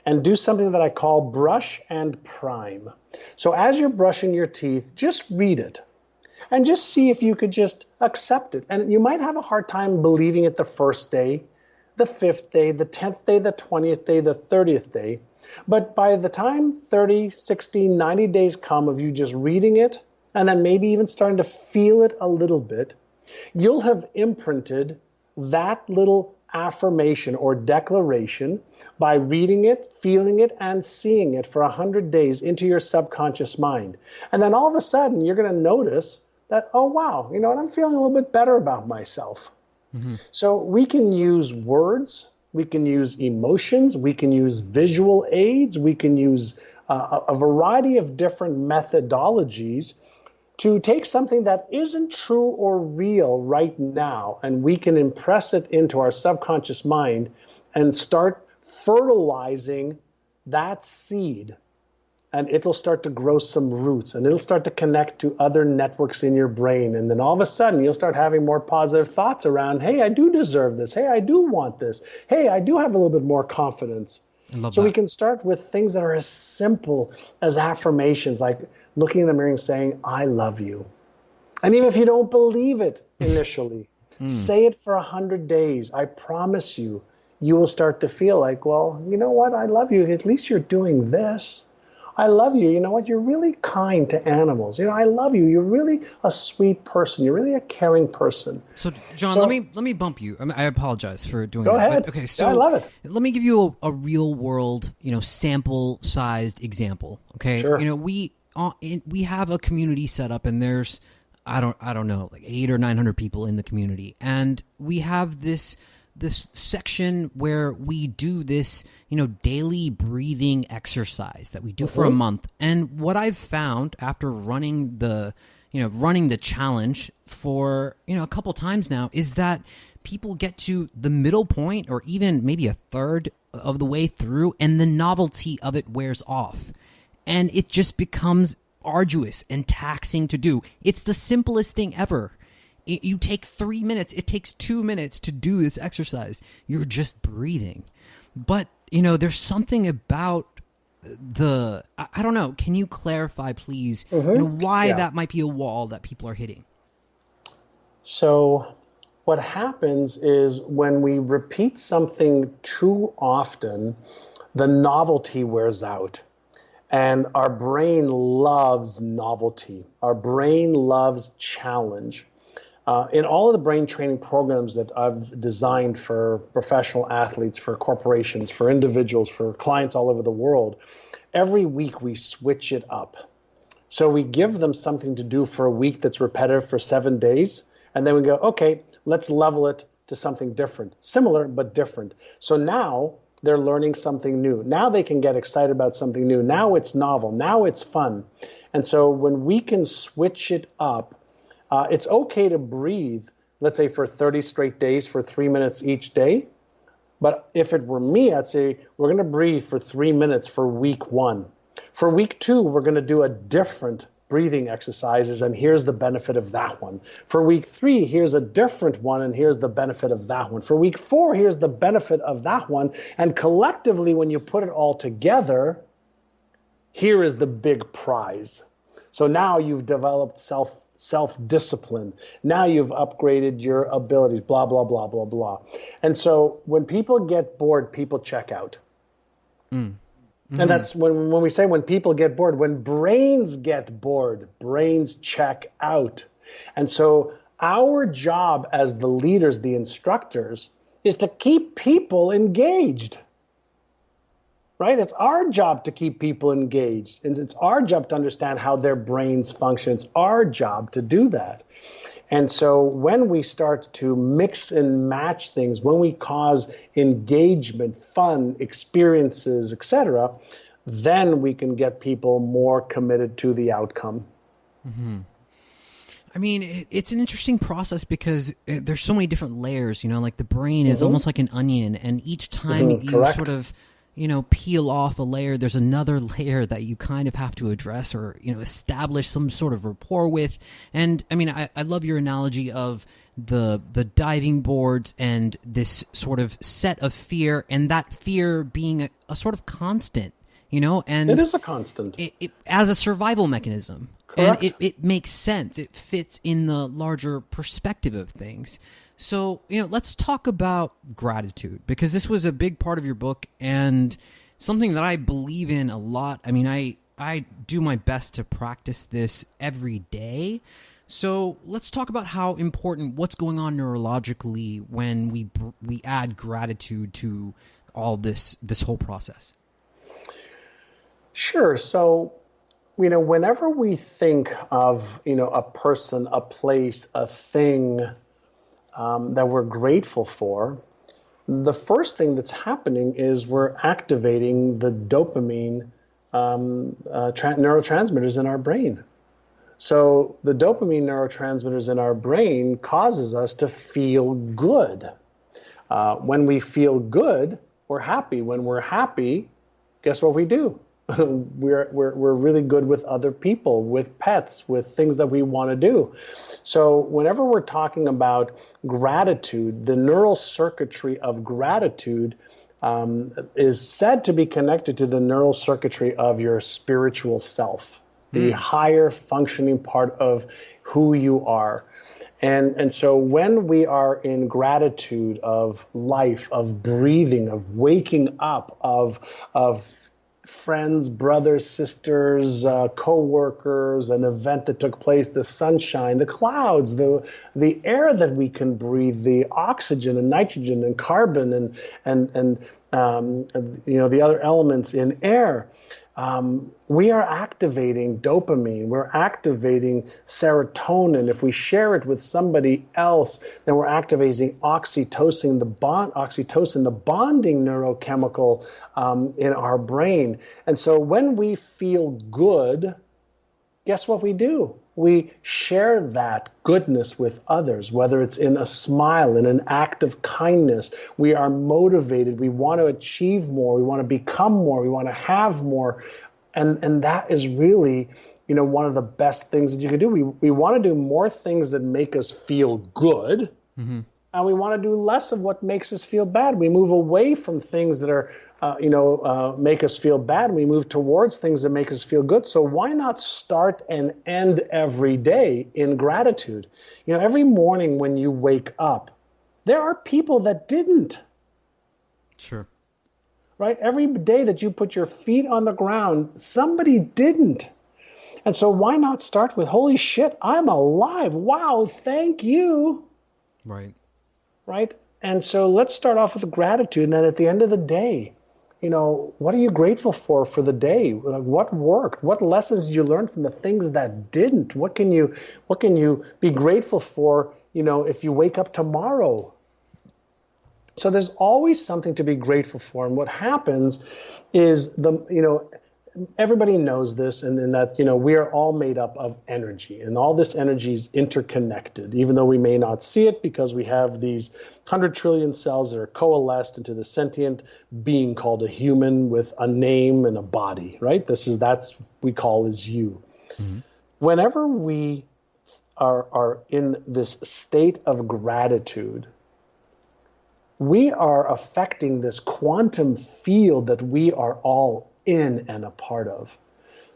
and do something that I call brush and prime. So as you're brushing your teeth, just read it and just see if you could just accept it. And you might have a hard time believing it the first day, the 5th day, the 10th day, the 20th day, the 30th day. But by the time 30, 60, 90 days come of you just reading it, and then maybe even starting to feel it a little bit, you'll have imprinted that little affirmation or declaration by reading it, feeling it, and seeing it for 100 days into your subconscious mind. And then all of a sudden, you're going to notice that, oh, wow, you know what, I'm feeling a little bit better about myself. Mm-hmm. So we can use words, we can use emotions, we can use visual aids, we can use a variety of different methodologies to take something that isn't true or real right now, and we can impress it into our subconscious mind and start fertilizing that seed, and it'll start to grow some roots, and it'll start to connect to other networks in your brain. And then all of a sudden, you'll start having more positive thoughts around, hey, I do deserve this. Hey, I do want this. Hey, I do have a little bit more confidence. So we can start with things that are as simple as affirmations, like looking in the mirror and saying, I love you. And even if you don't believe it initially, say it for 100 days. I promise you, you will start to feel like, well, you know what? I love you. At least you're doing this. I love you. You know what? You're really kind to animals. You know, I love you. You're really a sweet person. You're really a caring person. So, John, let me bump you. I apologize for doing that. Go ahead. But, okay, so I love it. Let me give you a real world, sample-sized example. Okay, sure. We have a community set up, and there's I don't know, like 800 or 900 people in the community, and we have this section where we do this, daily breathing exercise that we do for a month. And what I've found after running the challenge for, a couple times now is that people get to the middle point or even maybe a third of the way through, and the novelty of it wears off. And it just becomes arduous and taxing to do. It's the simplest thing ever. You take 3 minutes. It takes 2 minutes to do this exercise. You're just breathing. But, there's something about I don't know. Can you clarify, please, why that might be a wall that people are hitting? So what happens is when we repeat something too often, the novelty wears out. And our brain loves novelty. Our brain loves challenge. In all of the brain training programs that I've designed for professional athletes, for corporations, for individuals, for clients all over the world, every week we switch it up. So we give them something to do for a week that's repetitive for 7 days, and then we go, okay, let's level it to something different, similar but different. So now they're learning something new. Now they can get excited about something new. Now it's novel. Now it's fun. And so when we can switch it up, it's okay to breathe, let's say for 30 straight days for 3 minutes each day. But if it were me, I'd say we're going to breathe for 3 minutes for week 1. For week 2, we're going to do a different breathing exercises, and here's the benefit of that one. For week 3, here's a different one, and here's the benefit of that one. For week 4, here's the benefit of that one. And collectively, when you put it all together, here is the big prize. So now you've developed self-discipline. Now you've upgraded your abilities, blah, blah, blah, blah, blah. And so when people get bored, people check out. Mm-hmm. And that's when we say when people get bored, when brains get bored, brains check out. And so our job as the leaders, the instructors, is to keep people engaged. right? It's our job to keep people engaged. And it's our job to understand how their brains function. It's our job to do that. And so when we start to mix and match things, when we cause engagement, fun, experiences, etc., then we can get people more committed to the outcome. Mm-hmm. I mean, it's an interesting process because there's so many different layers, like the brain is almost like an onion, and each time you Correct. sort of, peel off a layer, there's another layer that you kind of have to address or, establish some sort of rapport with. And I mean, I love your analogy of the diving boards and this sort of set of fear, and that fear being a sort of constant, and it is a constant. It as a survival mechanism. Correct. And it makes sense. It fits in the larger perspective of things. So, let's talk about gratitude, because this was a big part of your book and something that I believe in a lot. I mean, I do my best to practice this every day. So let's talk about how important, what's going on neurologically when we add gratitude to all this whole process. Sure. So, whenever we think of, a person, a place, a thing that we're grateful for, the first thing that's happening is we're activating the dopamine neurotransmitters in our brain. So the dopamine neurotransmitters in our brain causes us to feel good. When we feel good, we're happy. When we're happy, guess what we do? We're really good with other people, with pets, with things that we want to do. So whenever we're talking about gratitude, the neural circuitry of gratitude is said to be connected to the neural circuitry of your spiritual self, the higher functioning part of who you are. And so when we are in gratitude of life, of breathing, of waking up, of friends, brothers, sisters, co-workers, an event that took place, the sunshine, the clouds, the air that we can breathe, the oxygen and nitrogen and carbon and the other elements in air. We are activating dopamine. We're activating serotonin. If we share it with somebody else, then we're activating oxytocin, the bonding neurochemical in our brain. And so when we feel good, guess what we do? We share that goodness with others, whether it's in a smile, in an act of kindness. We are motivated. We want to achieve more. We want to become more. We want to have more. And that is really, one of the best things that you can do. We want to do more things that make us feel good, and we want to do less of what makes us feel bad. We move away from things that are make us feel bad. We move towards things that make us feel good. So why not start and end every day in gratitude? Every morning when you wake up, there are people that didn't. Sure. Right? Every day that you put your feet on the ground, somebody didn't. And so why not start with, holy shit, I'm alive. Wow, thank you. Right. Right? And so let's start off with gratitude. And then at the end of the day, what are you grateful for the day? What worked? What lessons did you learn from the things that didn't? What can you be grateful for, if you wake up tomorrow? So there's always something to be grateful for. And what happens is everybody knows this, and in that, we are all made up of energy, and all this energy is interconnected, even though we may not see it because we have these 100 trillion cells that are coalesced into the sentient being called a human with a name and a body, right? That's we call as you. Mm-hmm. Whenever we are in this state of gratitude, we are affecting this quantum field that we are all in and a part of.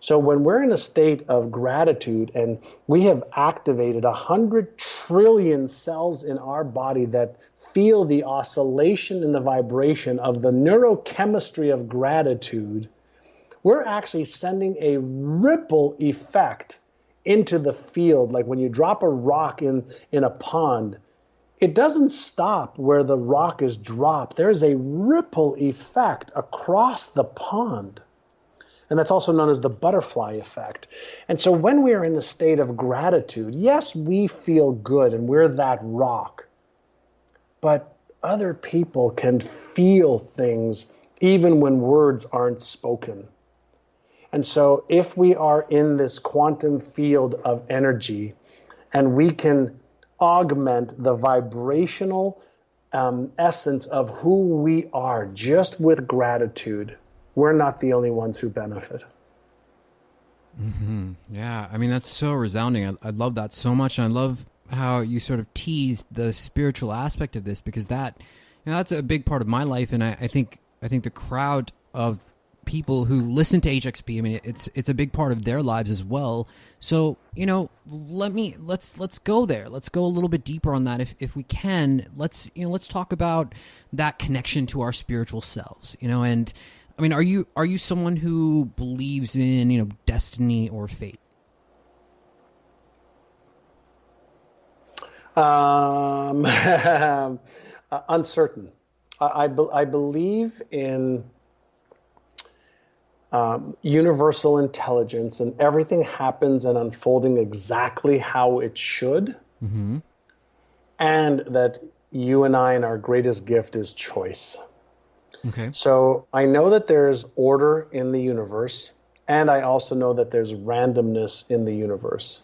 So when we're in a state of gratitude and we have activated 100 trillion cells in our body that feel the oscillation and the vibration of the neurochemistry of gratitude, we're actually sending a ripple effect into the field. Like when you drop a rock in a pond, it doesn't stop where the rock is dropped. There's a ripple effect across the pond. And that's also known as the butterfly effect. And so when we are in a state of gratitude, yes, we feel good and we're that rock. But other people can feel things even when words aren't spoken. And so if we are in this quantum field of energy and we can augment the vibrational essence of who we are just with gratitude, we're not the only ones who benefit. Mm-hmm. Yeah, I mean, that's so resounding. I love that so much. And I love how you sort of teased the spiritual aspect of this, because that, that's a big part of my life. And I think the crowd of people who listen to HXP, I mean, it's a big part of their lives as well. So, let's go there. Let's go a little bit deeper on that if we can. Let's talk about that connection to our spiritual selves, and I mean, are you someone who believes in, destiny or fate? Uncertain. I believe in universal intelligence, and everything happens and unfolding exactly how it should. Mm-hmm. And that you and I, and our greatest gift is choice. Okay. So I know that there's order in the universe, and I also know that there's randomness in the universe.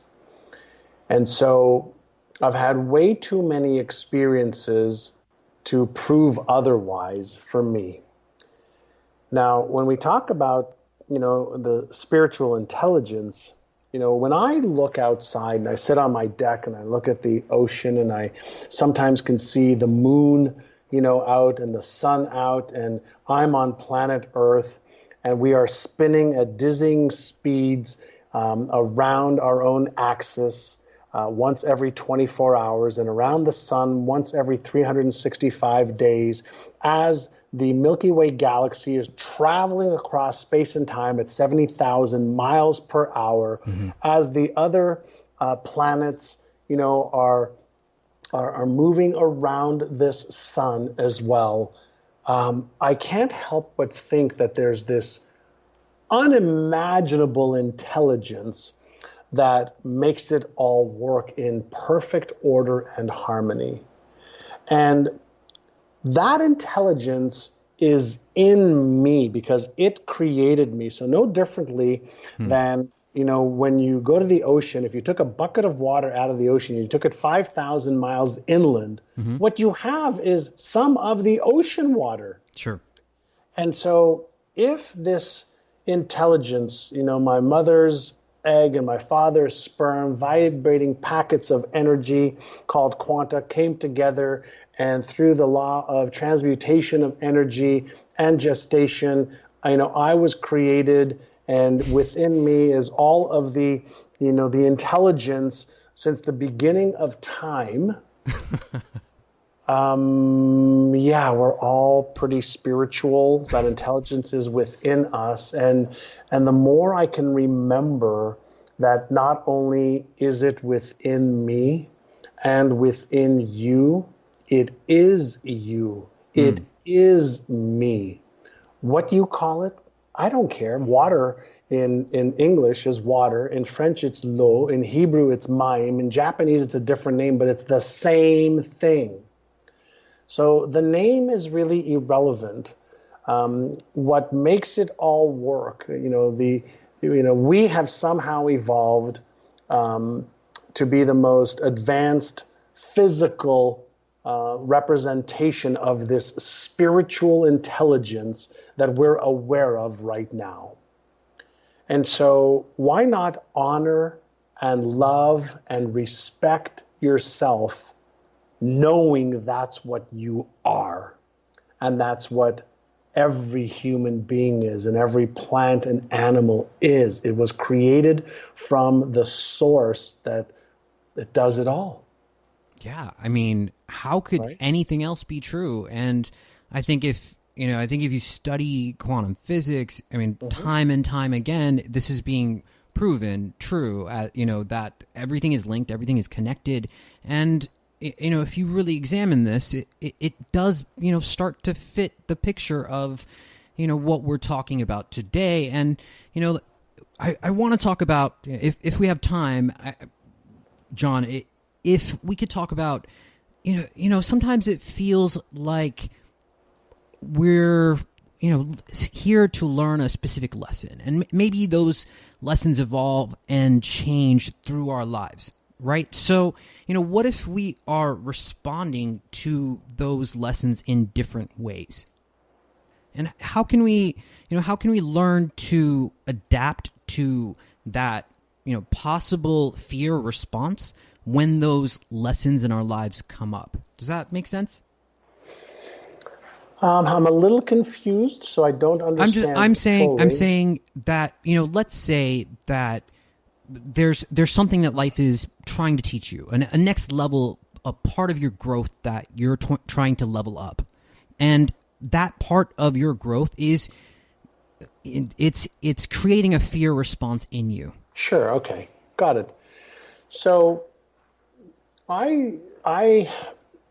And so I've had way too many experiences to prove otherwise for me. Now, when we talk about, the spiritual intelligence, when I look outside and I sit on my deck and I look at the ocean and I sometimes can see the moon out and the sun out, and I'm on planet Earth, and we are spinning at dizzying speeds around our own axis once every 24 hours, and around the sun once every 365 days, as the Milky Way galaxy is traveling across space and time at 70,000 miles per hour, mm-hmm. as the other planets, are moving around this sun as well. I can't help but think that there's this unimaginable intelligence that makes it all work in perfect order and harmony. And that intelligence is in me because it created me. So no differently than when you go to the ocean, if you took a bucket of water out of the ocean, you took it 5,000 miles inland, mm-hmm. what you have is some of the ocean water. Sure. And so if this intelligence, my mother's egg and my father's sperm, vibrating packets of energy called quanta, came together, and through the law of transmutation of energy and gestation, I was created. And within me is all of the, the intelligence since the beginning of time. We're all pretty spiritual. That intelligence is within us. And the more I can remember that not only is it within me and within you, it is you. It is me. What you call it, I don't care. Water in English is water. In French, it's l'eau. In Hebrew, it's mayim. In Japanese, it's a different name, but it's the same thing. So the name is really irrelevant. What makes it all work, we have somehow evolved to be the most advanced physical representation of this spiritual intelligence that we're aware of right now. And so why not honor and love and respect yourself, knowing that's what you are, and that's what every human being is, and every plant and animal is. It was created from the source that does it all. Yeah, I mean, how could anything else be true? And I think if you study quantum physics, I mean, time and time again, this is being proven true. That everything is linked, everything is connected, and if you really examine this, it does, start to fit the picture of, what we're talking about today. And, I want to talk about, if we have time, John, if we could talk about, sometimes it feels like we're, here to learn a specific lesson, and maybe those lessons evolve and change through our lives, right? So, what if we are responding to those lessons in different ways? And how can we learn to adapt to that, possible fear response when those lessons in our lives come up? Does that make sense? I'm a little confused, so I don't understand. I'm saying that, let's say that there's something that life is trying to teach you, a next level, a part of your growth that you're trying to level up, and that part of your growth is it's creating a fear response in you. Sure. Okay. Got it. So I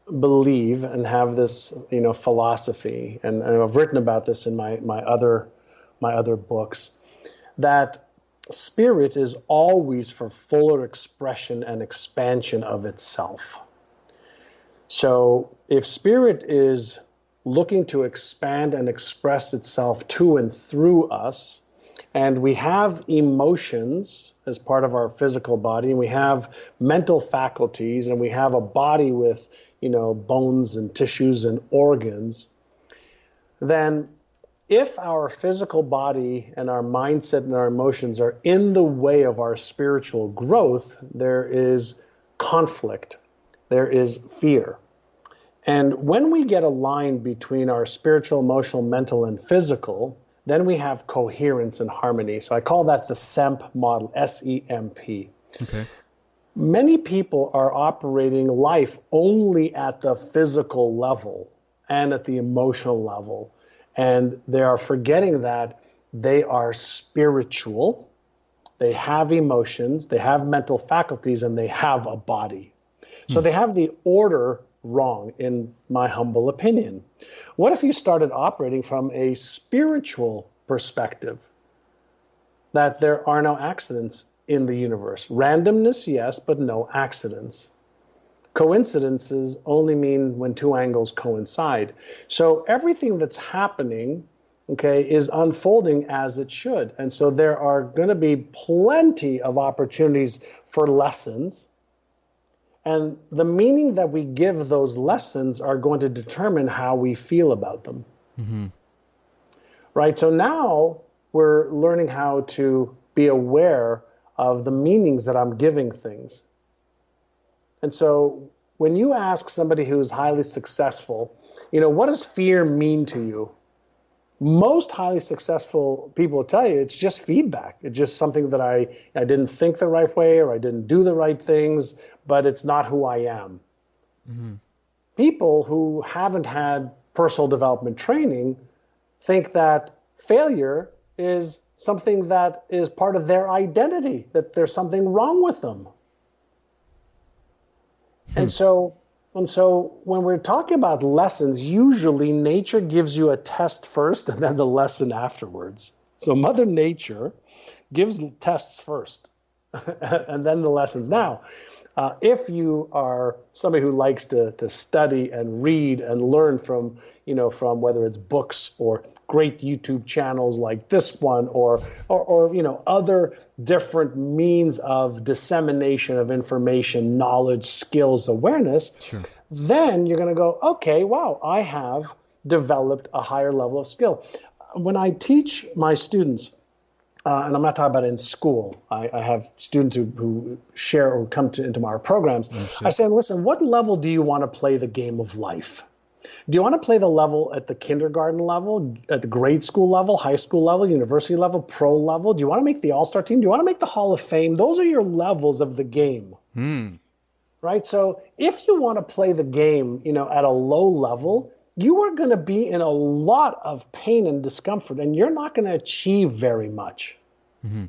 believe and have this, philosophy, and I've written about this in my other books, that spirit is always for fuller expression and expansion of itself. So if spirit is looking to expand and express itself to and through us, and we have emotions as part of our physical body, and we have mental faculties, and we have a body with, bones and tissues and organs, then if our physical body and our mindset and our emotions are in the way of our spiritual growth, there is conflict, there is fear. And when we get aligned between our spiritual, emotional, mental, and physical, then we have coherence and harmony. So I call that the SEMP model, S-E-M-P. Okay. Many people are operating life only at the physical level and at the emotional level. And they are forgetting that they are spiritual, they have emotions, they have mental faculties, and they have a body. So they have the order wrong, in my humble opinion. What if you started operating from a spiritual perspective? That there are no accidents in the universe. Randomness, yes, but no accidents. Coincidences only mean when two angles coincide. So everything that's happening, is unfolding as it should. And so there are going to be plenty of opportunities for lessons. And the meaning that we give those lessons are going to determine how we feel about them. Mm-hmm. Right? So now we're learning how to be aware of the meanings that I'm giving things. And so when you ask somebody who's highly successful, what does fear mean to you? Most highly successful people will tell you it's just feedback. It's just something that I didn't think the right way, or I didn't do the right things, but it's not who I am. Mm-hmm. People who haven't had personal development training think that failure is something that is part of their identity, that there's something wrong with them. And so when we're talking about lessons, usually nature gives you a test first and then the lesson afterwards. So Mother Nature gives tests first and then the lessons. Now, if you are somebody who likes to study and read and learn from whether it's books or great YouTube channels like this one, or other different means of dissemination of information, knowledge, skills, awareness, sure, then you're going to go, okay, wow, I have developed a higher level of skill. When I teach my students, and I'm not talking about in school, I have students who share or come into our programs. I say, listen, what level do you want to play the game of life? Do you want to play the level at the kindergarten level, at the grade school level, high school level, university level, pro level? Do you want to make the all-star team? Do you want to make the Hall of Fame? Those are your levels of the game, right? So if you want to play the game, at a low level, you are going to be in a lot of pain and discomfort, and you're not going to achieve very much. Mm-hmm.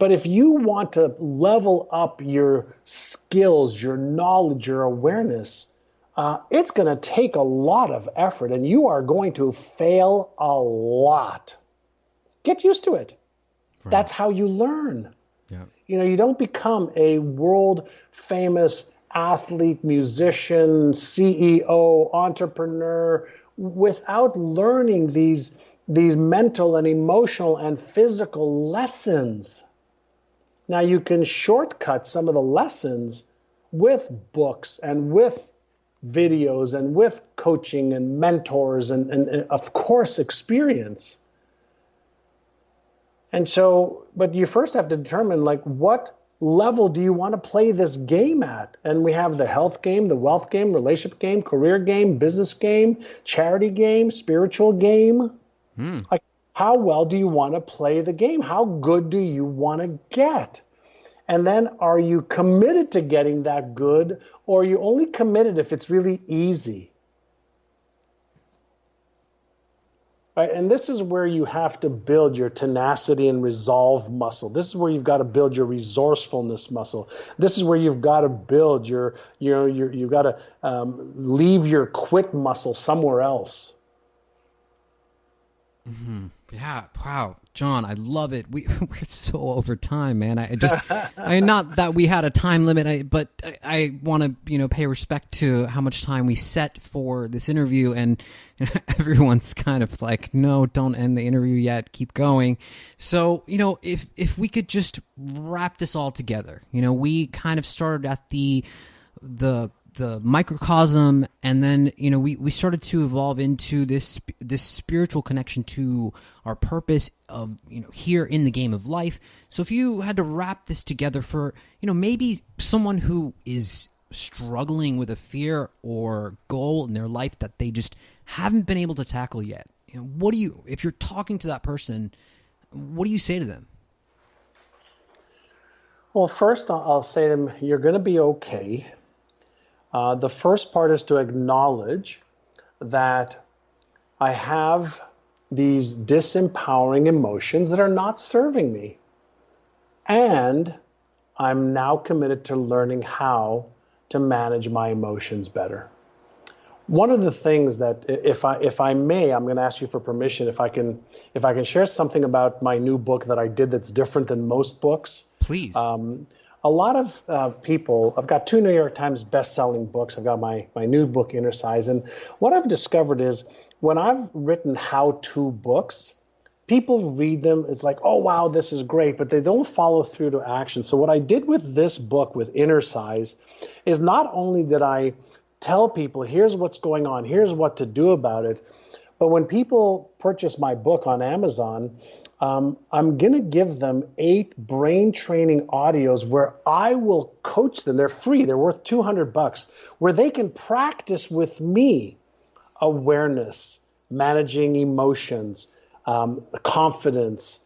But if you want to level up your skills, your knowledge, your awareness, it's going to take a lot of effort, and you are going to fail a lot. Get used to it. Right. That's how you learn. Yeah. You don't become a world famous athlete, musician, CEO, entrepreneur without learning these mental and emotional and physical lessons. Now, you can shortcut some of the lessons with books and with videos and with coaching and mentors and of course, experience. And so, but you first have to determine, like, what level do you want to play this game at? And we have the health game, the wealth game, relationship game, career game, business game, charity game, spiritual game. Like, how well do you want to play the game? How good do you want to get? And then, are you committed to getting that good, or are you only committed if it's really easy? Right? And this is where you have to build your tenacity and resolve muscle. This is where you've got to build your resourcefulness muscle. This is where you've got to build you've got to leave your quit muscle somewhere else. Mm-hmm. Yeah. Wow. John, I love it. We're so over time, man. Not that we had a time limit, but I want to, pay respect to how much time we set for this interview, and everyone's kind of like, no, don't end the interview yet. Keep going. So, if we could just wrap this all together, we kind of started at the microcosm, and then we started to evolve into this spiritual connection to our purpose of here in the game of life. So if you had to wrap this together for maybe someone who is struggling with a fear or goal in their life that they just haven't been able to tackle yet, if you're talking to that person, what do you say to them? Well, first I'll say to them, you're going to be okay. The first part is to acknowledge that I have these disempowering emotions that are not serving me. And I'm now committed to learning how to manage my emotions better. One of the things that, if I may, I'm going to ask you for permission, if I can share something about my new book that I did that's different than most books. Please. A lot of people, I've got 2 New York Times best-selling books. I've got my new book, Innercise. And what I've discovered is when I've written how-to books, people read them. It's like, oh, wow, this is great, but they don't follow through to action. So what I did with this book, with Innercise, is not only did I tell people, here's what's going on, here's what to do about it, but when people purchase my book on Amazon, I'm going to give them 8 brain training audios where I will coach them. They're free. They're worth $200, where they can practice with me awareness, managing emotions, confidence,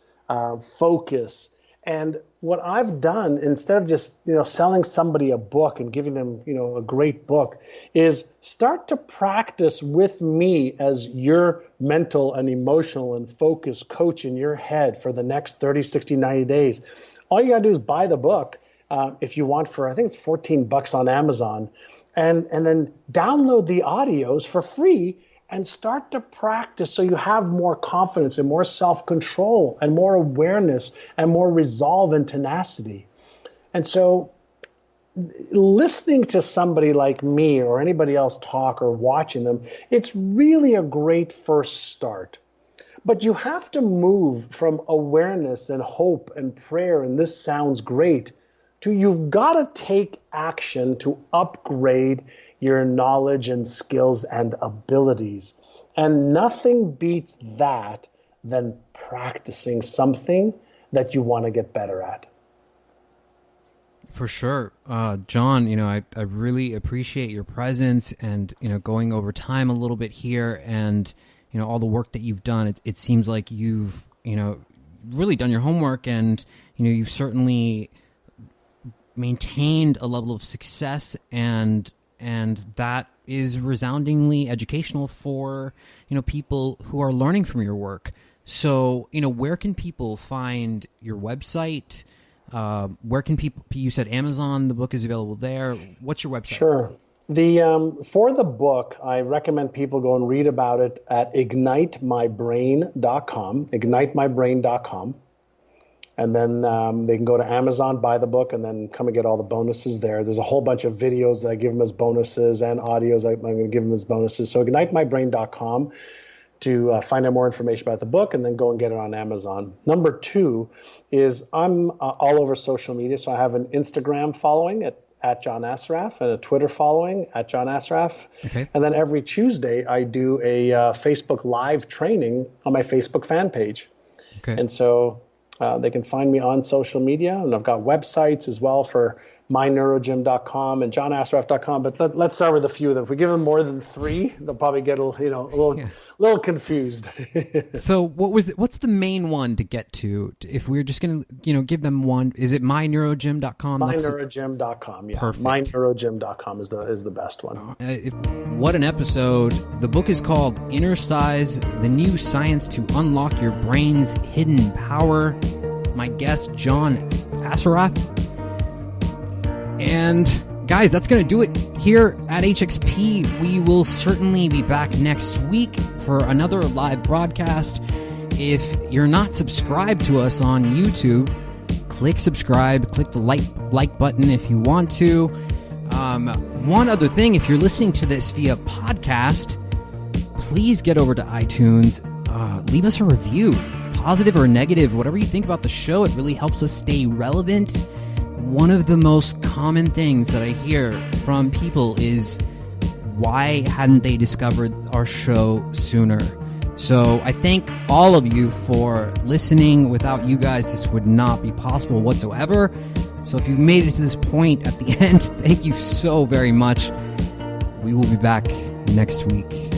focus. And what I've done, instead of just selling somebody a book and giving them a great book, is start to practice with me as your mental and emotional and focus coach in your head for the next 30, 60, 90 days. All you got to do is buy the book if you want for, I think it's $14 on Amazon, and then download the audios for free and start to practice so you have more confidence and more self-control and more awareness and more resolve and tenacity. And so listening to somebody like me or anybody else talk or watching them, it's really a great first start. But you have to move from awareness and hope and prayer, and this sounds great, to you've got to take action to upgrade your knowledge and skills and abilities. And nothing beats that than practicing something that you want to get better at. For sure. John, I really appreciate your presence and, going over time a little bit here and, all the work that you've done. It seems like you've, really done your homework and, you've certainly maintained a level of success and that is resoundingly educational for, people who are learning from your work. So, where can people find your website, Where can people, you said Amazon, the book is available there. What's your website? Sure. For the book, I recommend people go and read about it at ignitemybrain.com, and then they can go to Amazon, buy the book, and then come and get all the bonuses there. There's a whole bunch of videos that I give them as bonuses and audios I'm going to give them as bonuses. So ignitemybrain.com to find out more information about the book, and then go and get it on Amazon. Number 2 is I'm all over social media. So I have an Instagram following at John Assaraf and a Twitter following at John Assaraf. Okay. And then every Tuesday I do a Facebook Live training on my Facebook fan page. Okay. And so they can find me on social media, and I've got websites as well for myneurogym.com and johnassaraf.com. But let's start with a few of them. If we give them more than 3, they'll probably get a little confused. So what's the main one to get to? If we're just going to give them one, is it myneurogym.com? Myneurogym.com. Yeah. Perfect. Myneurogym.com is the best one. What an episode. The book is called Innercise, the new science to unlock your brain's hidden power. My guest, John Assaraf. And guys, that's going to do it here at HXP. We will certainly be back next week for another live broadcast. If you're not subscribed to us on YouTube, click subscribe, click the like button if you want to. One other thing, if you're listening to this via podcast, please get over to iTunes, leave us a review, positive or negative, whatever you think about the show. It really helps us stay relevant. One of the most common things that I hear from people is, why hadn't they discovered our show sooner? So I thank all of you for listening. Without you guys, this would not be possible whatsoever. So if you've made it to this point at the end, thank you so very much. We will be back next week.